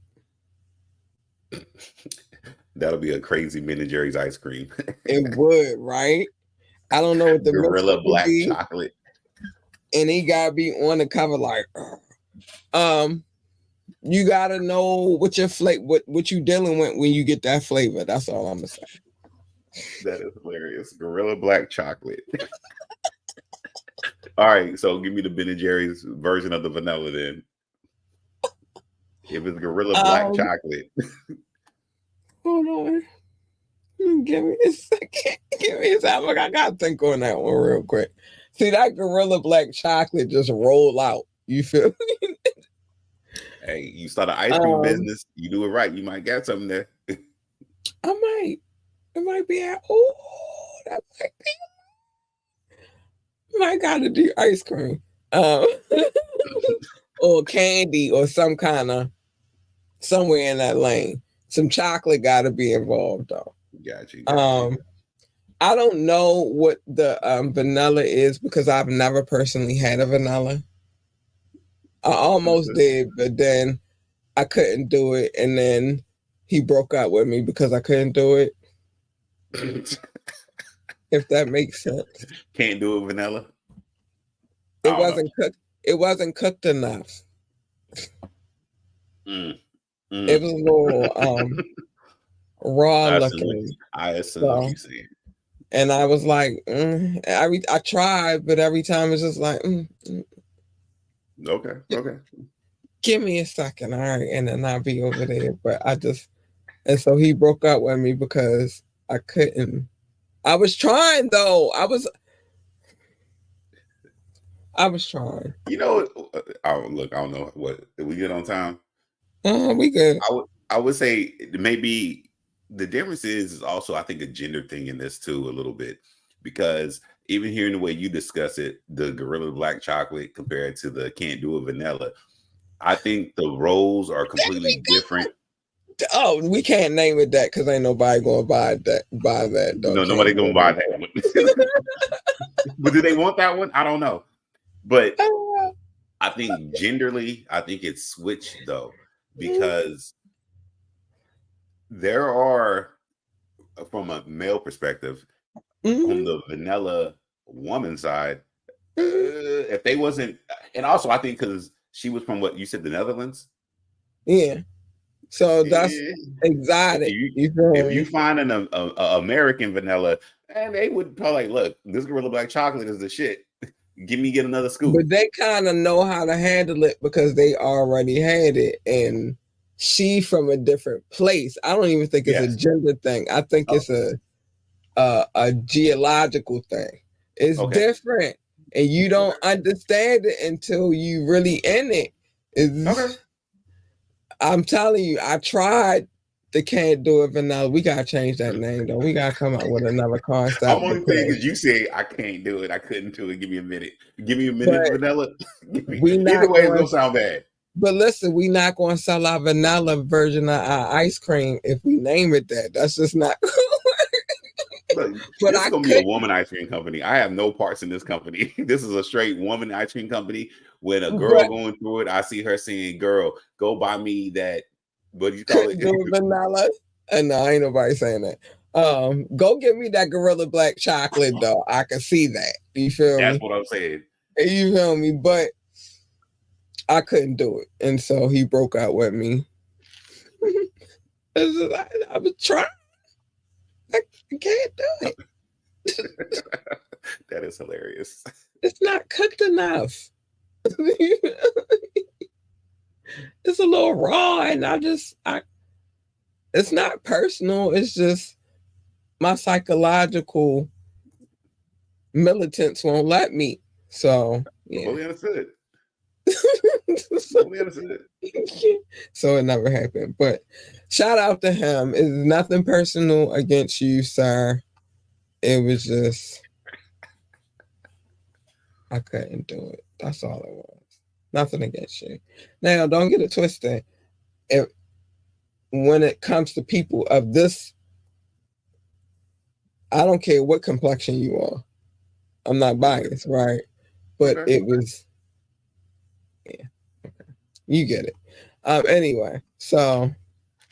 That'll be a crazy Ben and Jerry's ice cream. it would, right? I don't know what the Gorilla mix would black be, chocolate. and he gotta be on the cover like, you gotta know what your flavor, what you dealing with when you get that flavor. That's all I'm gonna say. That is hilarious. Gorilla black chocolate. All right, so give me the Ben and Jerry's version of the vanilla then. If it's Gorilla black chocolate. Hold on. Give me a second. Give me a second. I gotta think on that one real quick. See that Gorilla Black chocolate just roll out. You feel me? Hey, you start an ice cream business, you do it right. You might get something there. I might. It might be at that might be. Might gotta do ice cream. Or candy or some kind of somewhere in that lane. Some chocolate gotta be involved though. Got you. I don't know what the vanilla is because I've never personally had a vanilla. I almost did, but then I couldn't do it, and then he broke up with me because I couldn't do it. If that makes sense. Can't do it vanilla. It wasn't cooked. It wasn't cooked enough. It was a little raw looking. I assume what you saying. And I was like, I tried, but every time it's just like, okay. Give me a second, all right, and then I'll be over there. But and so he broke up with me because I couldn't. I was trying though. I was trying. You know, look, I don't know what did we get on time. We good. I would say maybe the difference is also I think a gender thing in this too a little bit, because even hearing the way you discuss it, the Gorilla Black Chocolate compared to the Can't Do It Vanilla, I think the roles are completely different. Oh, we can't name it that because ain't nobody gonna buy that. Though. No, nobody gonna buy that one. But do they want that one? I don't know. But I think genderly, I think it's switched though, because there are, from a male perspective, on the vanilla woman side, if they wasn't, and also I think because she was from what you said, the Netherlands. Yeah. So that's exotic. If you find an American vanilla, and they would probably like, look, this Gorilla Black Chocolate is the shit. Get another scoop. But they kind of know how to handle it because they already had it, and she from a different place. I don't even think it's a gender thing. I think it's a geological thing. It's different, and you don't understand it until you really in it. I'm telling you, I tried the Can't Do It Vanilla. We gotta change that name though. We gotta come up with another concept. I'm only saying because you say I can't do it, I couldn't do it. Give me a minute. Give me a minute, vanilla. Either way, it's gonna sound bad. But listen, we not gonna sell our vanilla version of our ice cream if we name it that. That's just not. But this is gonna be a woman ice cream company. I have no parts in this company. This is a straight woman ice cream company. When a girl going through it, I see her saying, "Girl, go buy me that." What do you call it? Vanilla. And no, ain't nobody saying that. Go get me that Gorilla Black Chocolate though. I can see that. You feel me? That's what I'm saying. You feel me? But I couldn't do it, and so he broke out with me. I was trying. I can't do it. That is hilarious. It's not cooked enough. It's a little raw, and it's not personal. It's just my psychological militants won't let me. So yeah. Fully understood. Fully understood. So it never happened. But shout out to him. It's nothing personal against you, sir. It was just I couldn't do it. That's all it was. Nothing against you. Now, don't get it twisted. When it comes to people of this, I don't care what complexion you are. I'm not biased, right? But it was, yeah. Okay. You get it. Anyway, so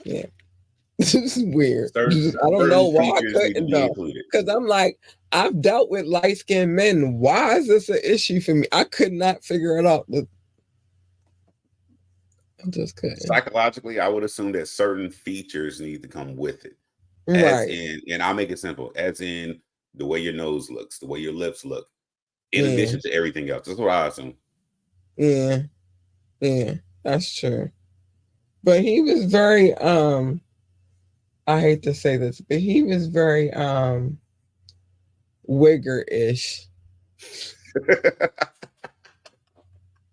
yeah. This is weird. I don't know why I couldn't though. Because I'm like, I've dealt with light-skinned men. Why is this an issue for me? I could not figure it out. I just couldn't. Psychologically, I would assume that certain features need to come with it. Right. And I'll make it simple. As in the way your nose looks, the way your lips look, in addition to everything else. That's what I assume. Yeah. Yeah, that's true. But he was very I hate to say this, but he was very wigger-ish.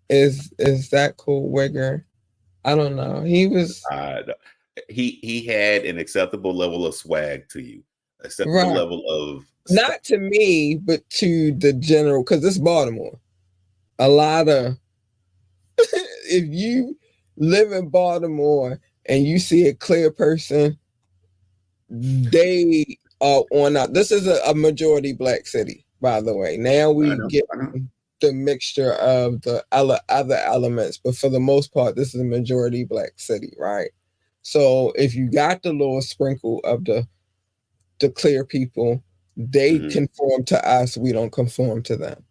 Is that cool, wigger? I don't know. He was he had an acceptable level of swag to you. Acceptable level of not to me, but to the general, because it's Baltimore. A lot of if you live in Baltimore and you see a clear person, they on up. This is a majority black city, by the way. Now I we know. get I know. the mixture of the other elements, but for the most part, this is a majority black city, right? So if you got the little sprinkle of the clear people, they Mm-hmm. conform to us. We don't conform to them.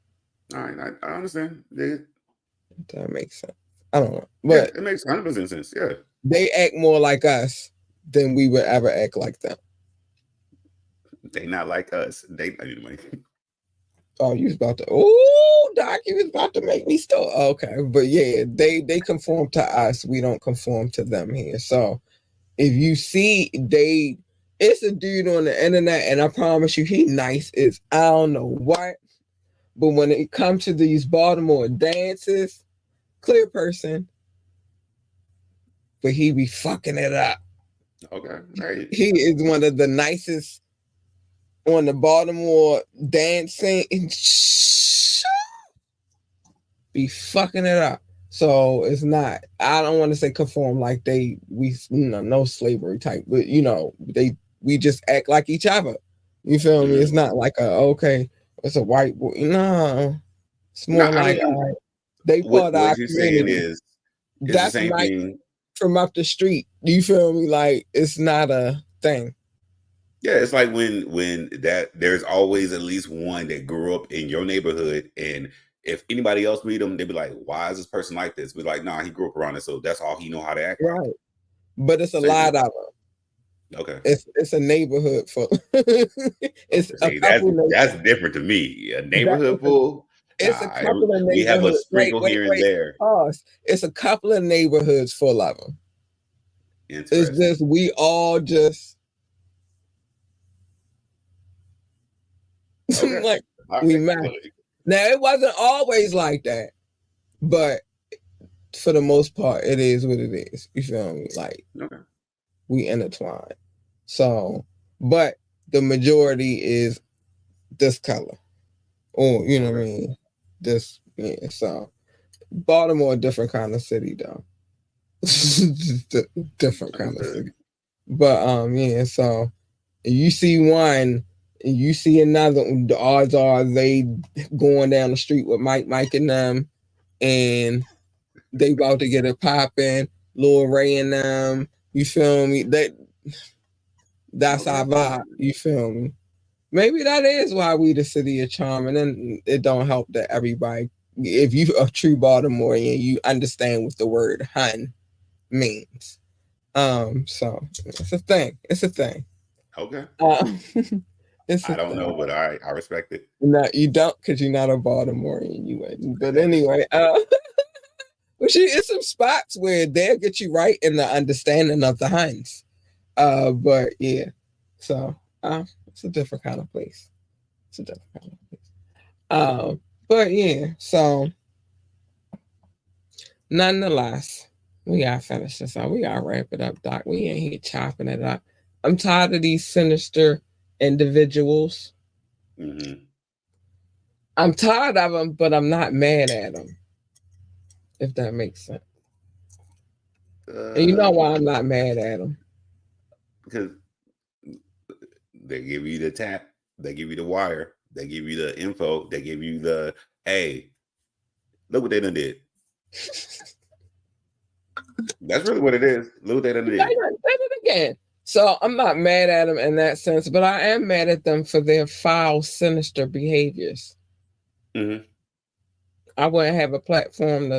All right, I understand. Yeah, That makes sense. I don't know, yeah, but it makes 100% sense. Yeah, they act more like us than we would ever act like them. they not like us. They anyway. Oh, you was about to. Oh, Doc, you was about to make me still. Okay, but yeah, they conform to us. We don't conform to them here. So if you see it's a dude on the internet, and I promise you, he nice as I don't know what. But when it comes to these Baltimore dances, clear person, but he be fucking it up. Okay, hey, He is one of the nicest on the Baltimore dancing. Be fucking it up. So it's not. I don't want to say conform like no slavery type, but we just act like each other. You feel me? mm-hmm. It's not like okay, it's a white boy. No, it's No, more I like mean, they part of what our you're saying community. is the That's same Mike thing. from up the street. You feel me? Like it's not a thing. Yeah, it's like when that there's always at least one that grew up in your neighborhood, and if anybody else meet them, they'd be like, "Why is this person like this?" Be like, "Nah, he grew up around it, so that's all he know how to act like." Right. But it's a Same lot thing. of them. Okay. It's a neighborhood full. It's a See, couple that's different to me. A that neighborhood full. it's a Nah, couple of we have a neighborhoods. Wait, sprinkle wait, here and wait. there. Pause. It's a couple of neighborhoods full of them. It's Interesting. just we all just Okay. like All we right. match. Look. Now it wasn't always like that, but for the most part, it is what it is. You feel me? Like Okay. we intertwine. So, but the majority is this color, or you know what I Okay. mean. This yeah. So Baltimore, a different kind of city though. Different kind of Understood. city. But yeah, so you see one and you see another, the odds are they going down the street with Mike and them, and they about to get it popping, Lil Ray and them. You feel me? That's Okay. our vibe. You feel me? Maybe that is why we the city of charm, and then it don't help that everybody, if you a true Baltimorean, you understand what the word "hun" means. So it's a thing. It's a thing. Okay. Um, it's a I don't know, thing. but I respect it. No, you don't, because you're not a Baltimorean. You wouldn't. But That is anyway, well, it's some spots where they'll get you right in the understanding of the Huns. But yeah, so it's a different kind of place. It's a different kind of place. But yeah, so nonetheless, we gotta finish this up. We gotta wrap it up, Doc. We ain't here chopping it up. I'm tired of these sinister individuals. mm-hmm. I'm tired of them, but I'm not mad at them. If that makes sense. And you know why I'm not mad at them? Because they give you the tap, they give you the wire, they give you the info, they give you the hey, look what they done did. That's really what it is. Look what they done They did. did it again. So I'm not mad at them in that sense, but I am mad at them for their foul, sinister behaviors. Mm-hmm. I wouldn't have a platform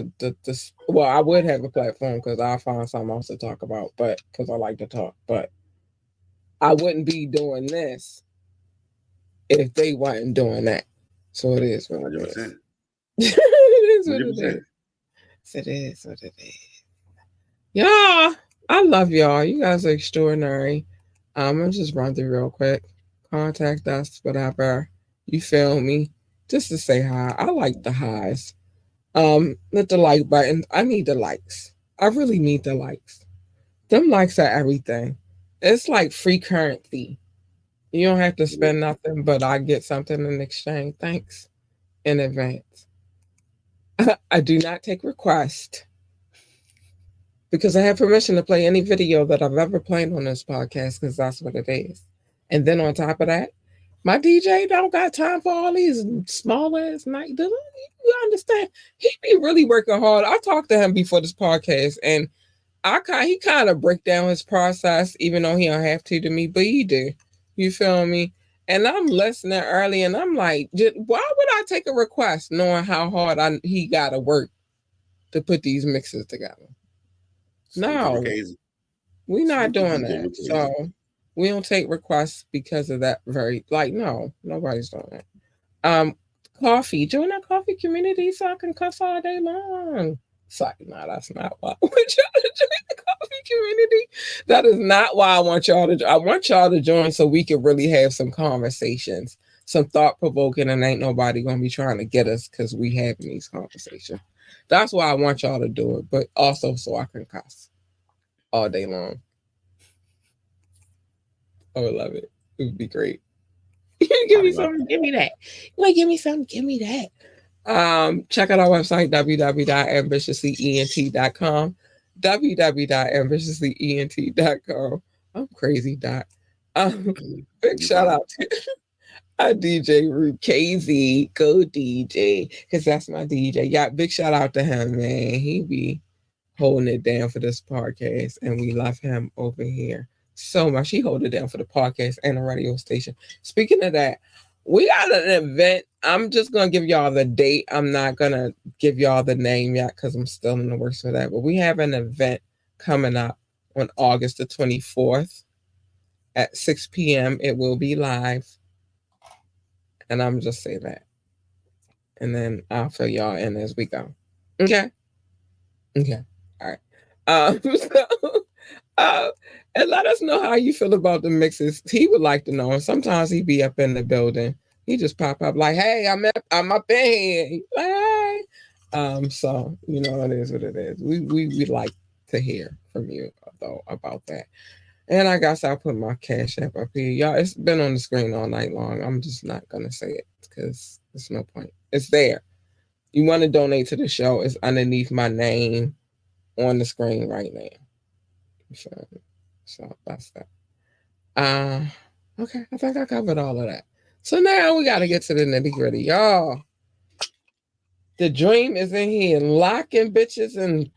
well, I would have a platform because I'll find something else to talk about, but because I like to talk, but I wouldn't be doing this if they wasn't doing that. So it is what it is. 100%. It is what it 100%. is. It is what it is. Y'all, I love y'all. You guys are extraordinary. I'm just run through real quick. Contact us, whatever. You feel me? Just to say hi. I like the highs. Hit the like button. I need the likes. I really need the likes. Them likes are everything. It's like free currency. You don't have to spend nothing, but I get something in exchange. Thanks in advance. I do not take requests because I have permission to play any video that I've ever played on this podcast because that's what it is. And then on top of that, my DJ don't got time for all these small ass night. You understand? He be really working hard. I talked to him before this podcast, and he kind of break down his process, even though he don't have to me, but he do. You feel me? And I'm listening early, and I'm like, why would I take a request knowing how hard he got to work to put these mixes together? Super No, crazy. we not Super doing duper that. crazy. So we don't take requests because of that. No, nobody's doing that. Coffee. Join our coffee community so I can cuss all day long. Sorry, no, that's not why I want y'all to join the coffee community. That is not why I want y'all to. I want y'all to join so we can really have some conversations, some thought provoking, and ain't nobody gonna be trying to get us because we having these conversations. That's why I want y'all to do it, but also so I can cuss all day long. I would love it. It would be great. Give me something. Give me that. Like, give me something. Give me that. Check out our website, www.ambitiouslyent.com. www.ambitiouslyent.com. I'm crazy, Doc. Big shout out to our DJ Root KZ. Go DJ. Because that's my DJ. Yeah, big shout out to him, man. He be holding it down for this podcast, and we love him over here so much. He hold it down for the podcast and the radio station. Speaking of that, we got an event. I'm just gonna give y'all the date. I'm not gonna give y'all the name yet because I'm still in the works for that. But we have an event coming up on August the 24th at 6 p.m. It will be live, and I'm just say that, and then I'll fill y'all in as we go. Okay. Okay. All right. So, uh, and let us know how you feel about the mixes. He would like to know. And sometimes he be up in the building. He just pop up like, "Hey, I'm up in here." He's like, "Hey." So it is what it is. We like to hear from you though about that. And I guess I'll put my cash app up here, y'all. It's been on the screen all night long. I'm just not gonna say it because there's no point. It's there. You want to donate to the show? It's underneath my name on the screen right now. So that's that. Okay, I think I covered all of that. So now we got to get to the nitty gritty, y'all. The dream is in here, locking bitches and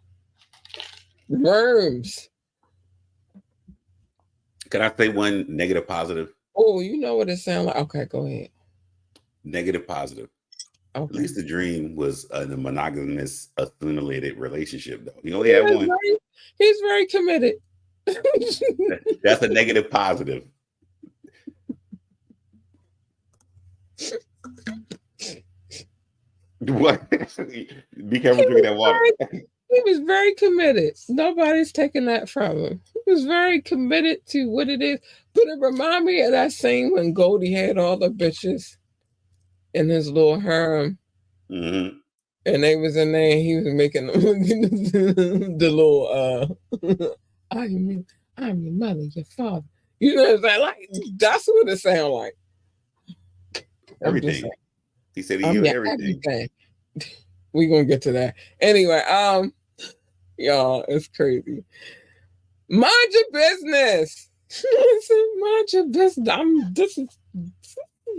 worms. Can I say one negative positive? Oh, you know what it sounds like. Okay, go ahead. Negative positive. Okay. At least the dream was a monogamous, assimilated relationship, though. You only had one. He's very committed. That's a negative positive. What? Be careful drinking that water. He was very committed. Nobody's taking that from him. He was very committed to what it is. But it remind me of that scene when Goldie had all the bitches in his little harem. Mm-hmm. And they was in there and he was making the little I'm your mother, your father. You know what I'm saying? Like that's what it sounds like. Everything. He said he knew everything. We're gonna get to that. Anyway, y'all, it's crazy. Mind your business. Mind your business. This is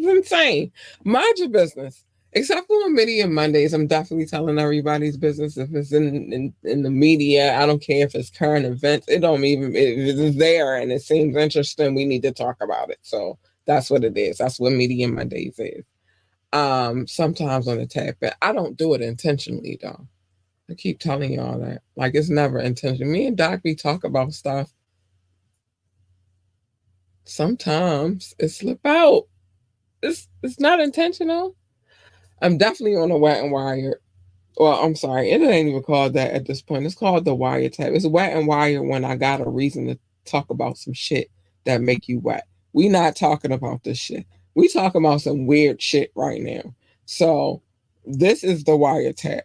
insane. Mind your business. Except for on Media Mondays, I'm definitely telling everybody's business. If it's in the media, I don't care if it's current events. It don't even if it's there and it seems interesting, we need to talk about it. So that's what it is. That's what Media Mondays is. Sometimes on the tap, but I don't do it intentionally though. I keep telling y'all that. Like it's never intentional. Me and Doc we talk about stuff. Sometimes it slip out. It's not intentional. I'm definitely on a wet and wire. Well, I'm sorry, it ain't even called that at this point. It's called the wiretap. It's wet and wire when I got a reason to talk about some shit that make you wet. We not talking about this shit. We talking about some weird shit right now. So this is the wiretap.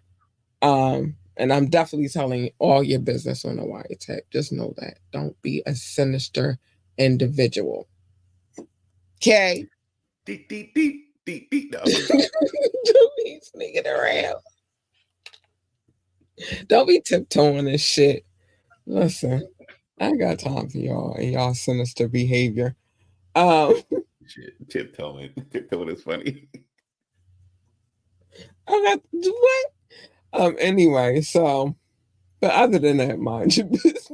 And I'm definitely telling all your business on the wiretap. Just know that. Don't be a sinister individual. Okay? Deep, deep, deep, deep, deep. No, Don't be sneaking around. Don't be tiptoeing this shit. Listen, I ain't got time for y'all and y'all sinister behavior. Um, Shit, tiptoeing. Tiptoeing is funny. I got what? Anyway, so but other than that, mind your business.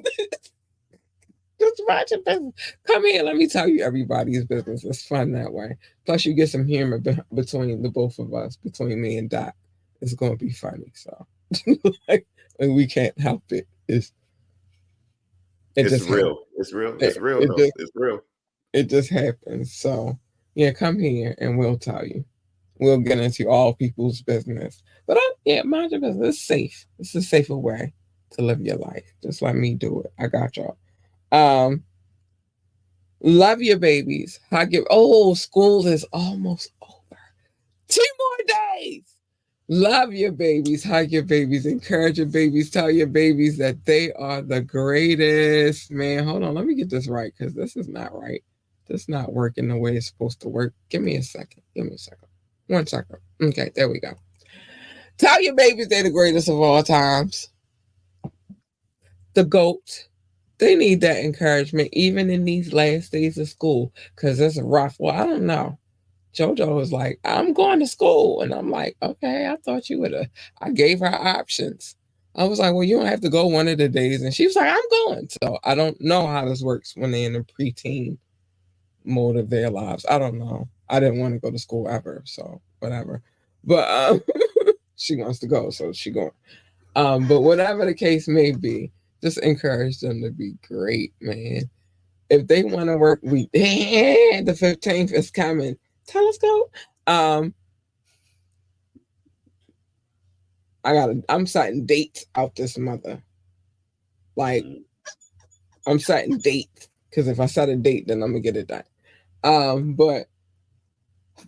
Just mind your business. Come here, let me tell you everybody's business. It's fun that way. Plus, you get some humor between the both of us, between me and Doc. It's going to be funny. So, like, and we can't help it. It It's just happens. real. It's real. It, It's real it though. just It's real. it just happens. So, yeah, come here and we'll tell you. We'll get into all people's business. But yeah, mind your business. It's safe. It's a safer way to live your life. Just let me do it. I got y'all. Um, Love your babies. Hug your. Oh, school is almost over. 2 more days. Love your babies. Hug your babies. Encourage your babies. Tell your babies that they are the greatest. Man, hold on. Let me get this right because this is not right. This is not working the way it's supposed to work. Give me a second. Give me a second. 1 second. Okay, there we go. Tell your babies they're the greatest of all times. The GOAT. They need that encouragement even in these last days of school because it's rough. Well, I don't know. JoJo was like, I'm going to school. And I'm like, okay, I thought you would have. I gave her options. I was like, well, you don't have to go one of the days. And she was like, I'm going. So I don't know how this works when they're in the preteen mode of their lives. I don't know. I didn't want to go to school ever. So whatever. But she wants to go. So she going. But whatever the case may be, just encourage them to be great, man. If they want to work, the 15th is coming. Telescope. Um, I'm setting dates out this mother. Like I'm setting dates because if I set a date, then I'm gonna get it done. But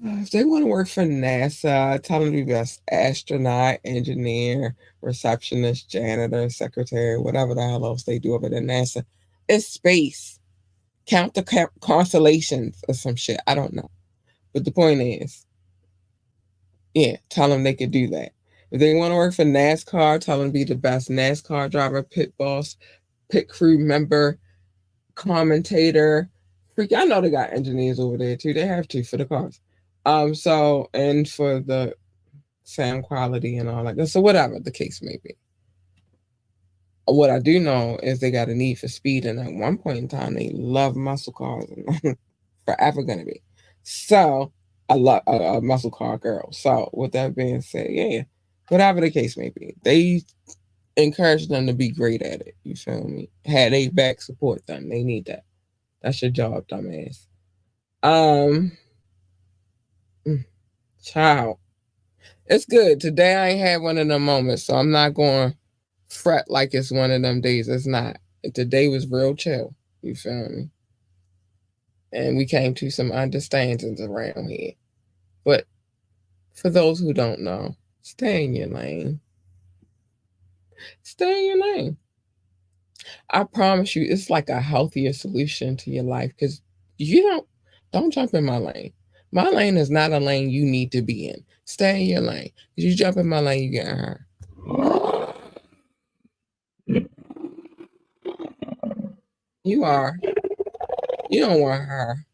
if they want to work for NASA, tell them to be best astronaut, engineer, receptionist, janitor, secretary, whatever the hell else they do over at NASA. It's space. Count the constellations or some shit. I don't know. But the point is, yeah, tell them they could do that. If they want to work for NASCAR, tell them to be the best NASCAR driver, pit boss, pit crew member, commentator. Freak, I know they got engineers over there too. They have to for the cars. So and for the sound quality and all that. So whatever the case may be. What I do know is they got a need for speed, and at one point in time, they love muscle cars, and forever gonna be. So I love a muscle car girl. So with that being said, yeah, whatever the case may be, they encourage them to be great at it. You feel me? Had they back, support them. They need that. That's your job, dumbass. Um, child, it's good. Today I ain't had one of them moments, so I'm not going to fret like it's one of them days. It's not. Today was real chill. You feel me? And we came to some understandings around here. But for those who don't know, stay in your lane. Stay in your lane. I promise you, it's like a healthier solution to your life because you don't jump in my lane. My lane is not a lane you need to be in. Stay in your lane. If you jump in my lane, you get hurt. You are. You don't want her.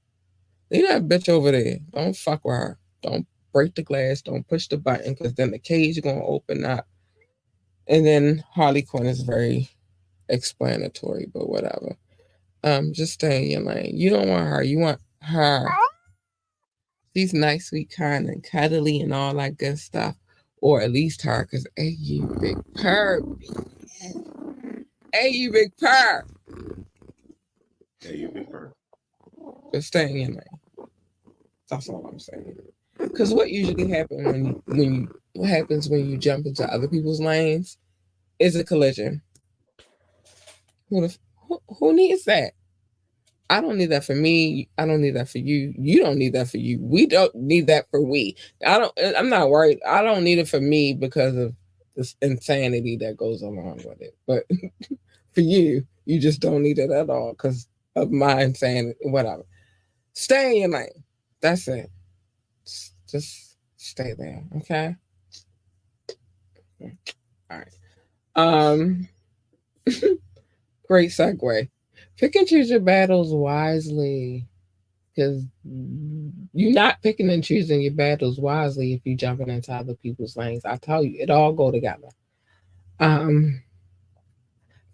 Leave that bitch over there. Don't fuck with her. Don't break the glass. Don't push the button because then the cage is gonna open up. And then Harley Quinn is very explanatory, but whatever. Just stay in your lane. You don't want her. You want her. She's nice, sweet, kind, and cuddly, and all that good stuff. Or at least her, because hey, you big purr. Hey, you big purr. Hey, you big bird. Just stay in your lane. That's all I'm saying. Because what usually happens what happens when you jump into other people's lanes is a collision. Who needs that? I don't need that for me. I don't need that for you. You don't need that for you. We don't need that for we. I'm not worried. I don't need it for me because of this insanity that goes along with it. But for you, you just don't need it at all because of my insanity. Whatever. Stay in your lane. That's it. Just stay there. Okay. All right. Um. Great segue. Pick and choose your battles wisely. because you're not picking and choosing your battles wisely if you're jumping into other people's lanes. I tell you, it all go together. Um,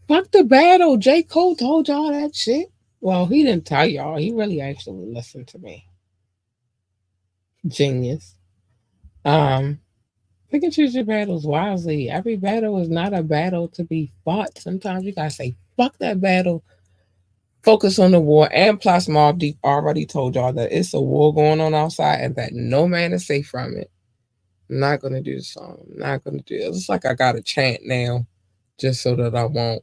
Fuck the battle. J. Cole told y'all that shit. Well, he didn't tell y'all. He really actually listened to me. Genius. Um, Pick and choose your battles wisely. Every battle is not a battle to be fought. Sometimes you gotta say, fuck that battle. Focus on the war. And plus, Mob Deep already told y'all that it's a war going on outside and that no man is safe from it. I'm not gonna do the song. I'm not gonna do it. It's like I gotta chant now just so that I won't.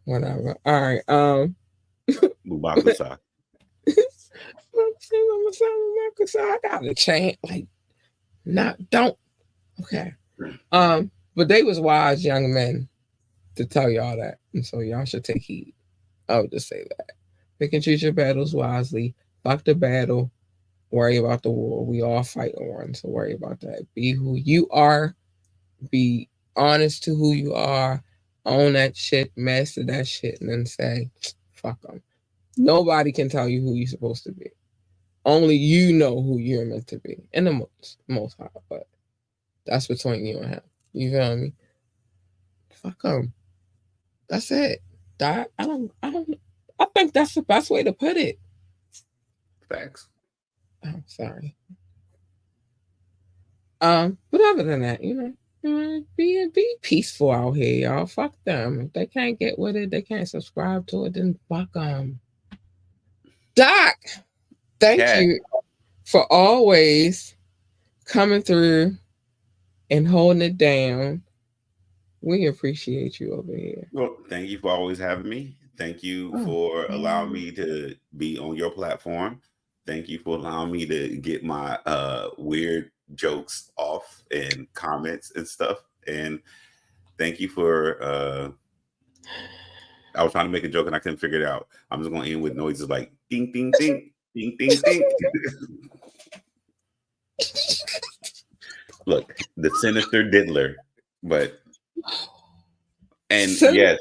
Whatever. All right. Mubakusa. I gotta chant like not don't. Okay. But they was wise young men to tell y'all that, and so y'all should take heed. I would just say that. Pick and choose your battles wisely. Fuck the battle. Worry about the war. We all fight one, so worry about that. Be who you are. Be honest to who you are. Own that shit. Master that shit, and then say, "Fuck them." Nobody can tell you who you're supposed to be. Only you know who you're meant to be, in the most high. But that's between you and him. You feel me? Fuck them. That's it. That I don't. I think that's the best way to put it. Facts. I'm sorry. But other than that, be peaceful out here, y'all. Fuck them. If they can't get with it, they can't subscribe to it, then fuck them. Doc, thank you for always coming through and holding it down. We appreciate you over here. Well, thank you for always having me. Thank you for allowing me to be on your platform. Thank you for allowing me to get my weird jokes off and comments and stuff. And thank you for I was trying to make a joke and I couldn't figure it out. I'm just gonna end with noises like ding ding ding ding ding ding. Look, the sinister diddler, but yes,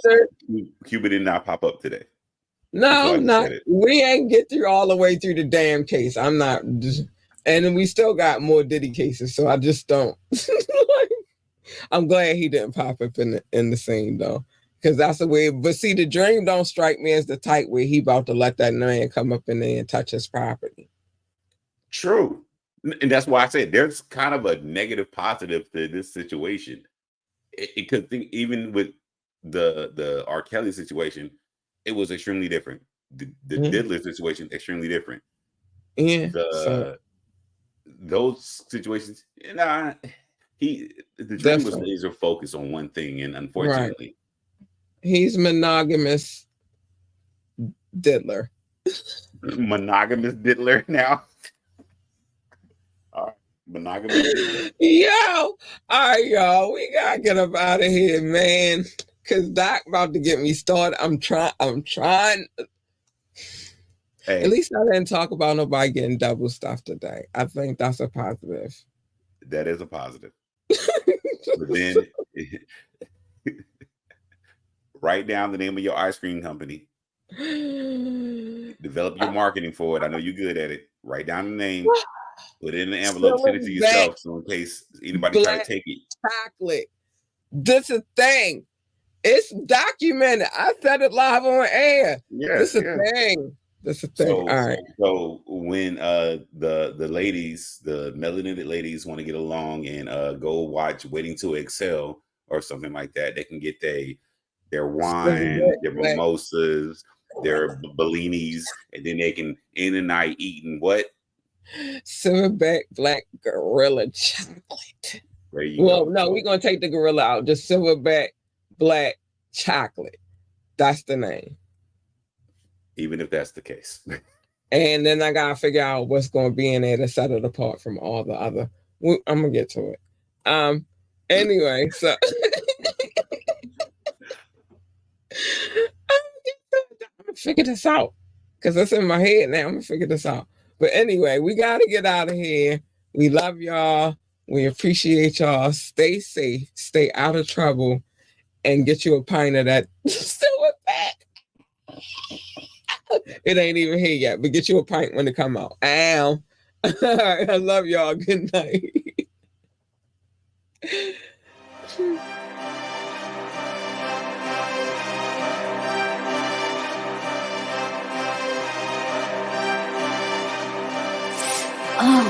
Cuba did not pop up today. No, we ain't get through all the way through the damn case. I'm not just, and we still got more Diddy cases, so I just don't. I'm glad he didn't pop up in the scene though, because that's the way. But see, the dream don't strike me as the type where he about to let that man come up in there and touch his property. True, and that's why I said there's kind of a negative positive to this situation. It could think even with the R. Kelly situation, it was extremely different. The Diddler situation, extremely different. Yeah. Those situations, the dream was laser focused on one thing, and unfortunately, he's monogamous diddler. Monogamous diddler now. All right, monogamous diddler. Yo, all right, y'all, we gotta get up out of here, man. Cause Doc about to get me started. I'm trying. Hey. At least I didn't talk about nobody getting double stuff today. I think that's a positive. That is a positive. But then write down the name of your ice cream company. Develop your marketing for it. I know you're good at it. Write down the name. Put it in the envelope. Send it to yourself, so in case anybody try to take it. Chocolate. This is a thing. It's documented. I said it live on air. Yeah, this is a thing. This is a thing. So, all right. So when the ladies, the melanated ladies, want to get along and go watch Waiting to Excel or something like that, they can get their wine, their mimosas, their bellinis, and then they can end the night eating what? Silverback black gorilla chocolate. There you go. No, we're gonna take the gorilla out. Just silverback black chocolate. That's the name. Even if that's the case. And then I gotta figure out what's gonna be in there to set it apart from all the other. I'm gonna get to it. Anyway, so I'm gonna figure this out because it's in my head now. I'm gonna figure this out. But anyway, we gotta get out of here. We love y'all. We appreciate y'all. Stay safe. Stay out of trouble. And get you a pint of that silverback. It ain't even here yet, but get you a pint when it come out. Ow. All right, I love y'all. Good night. Oh,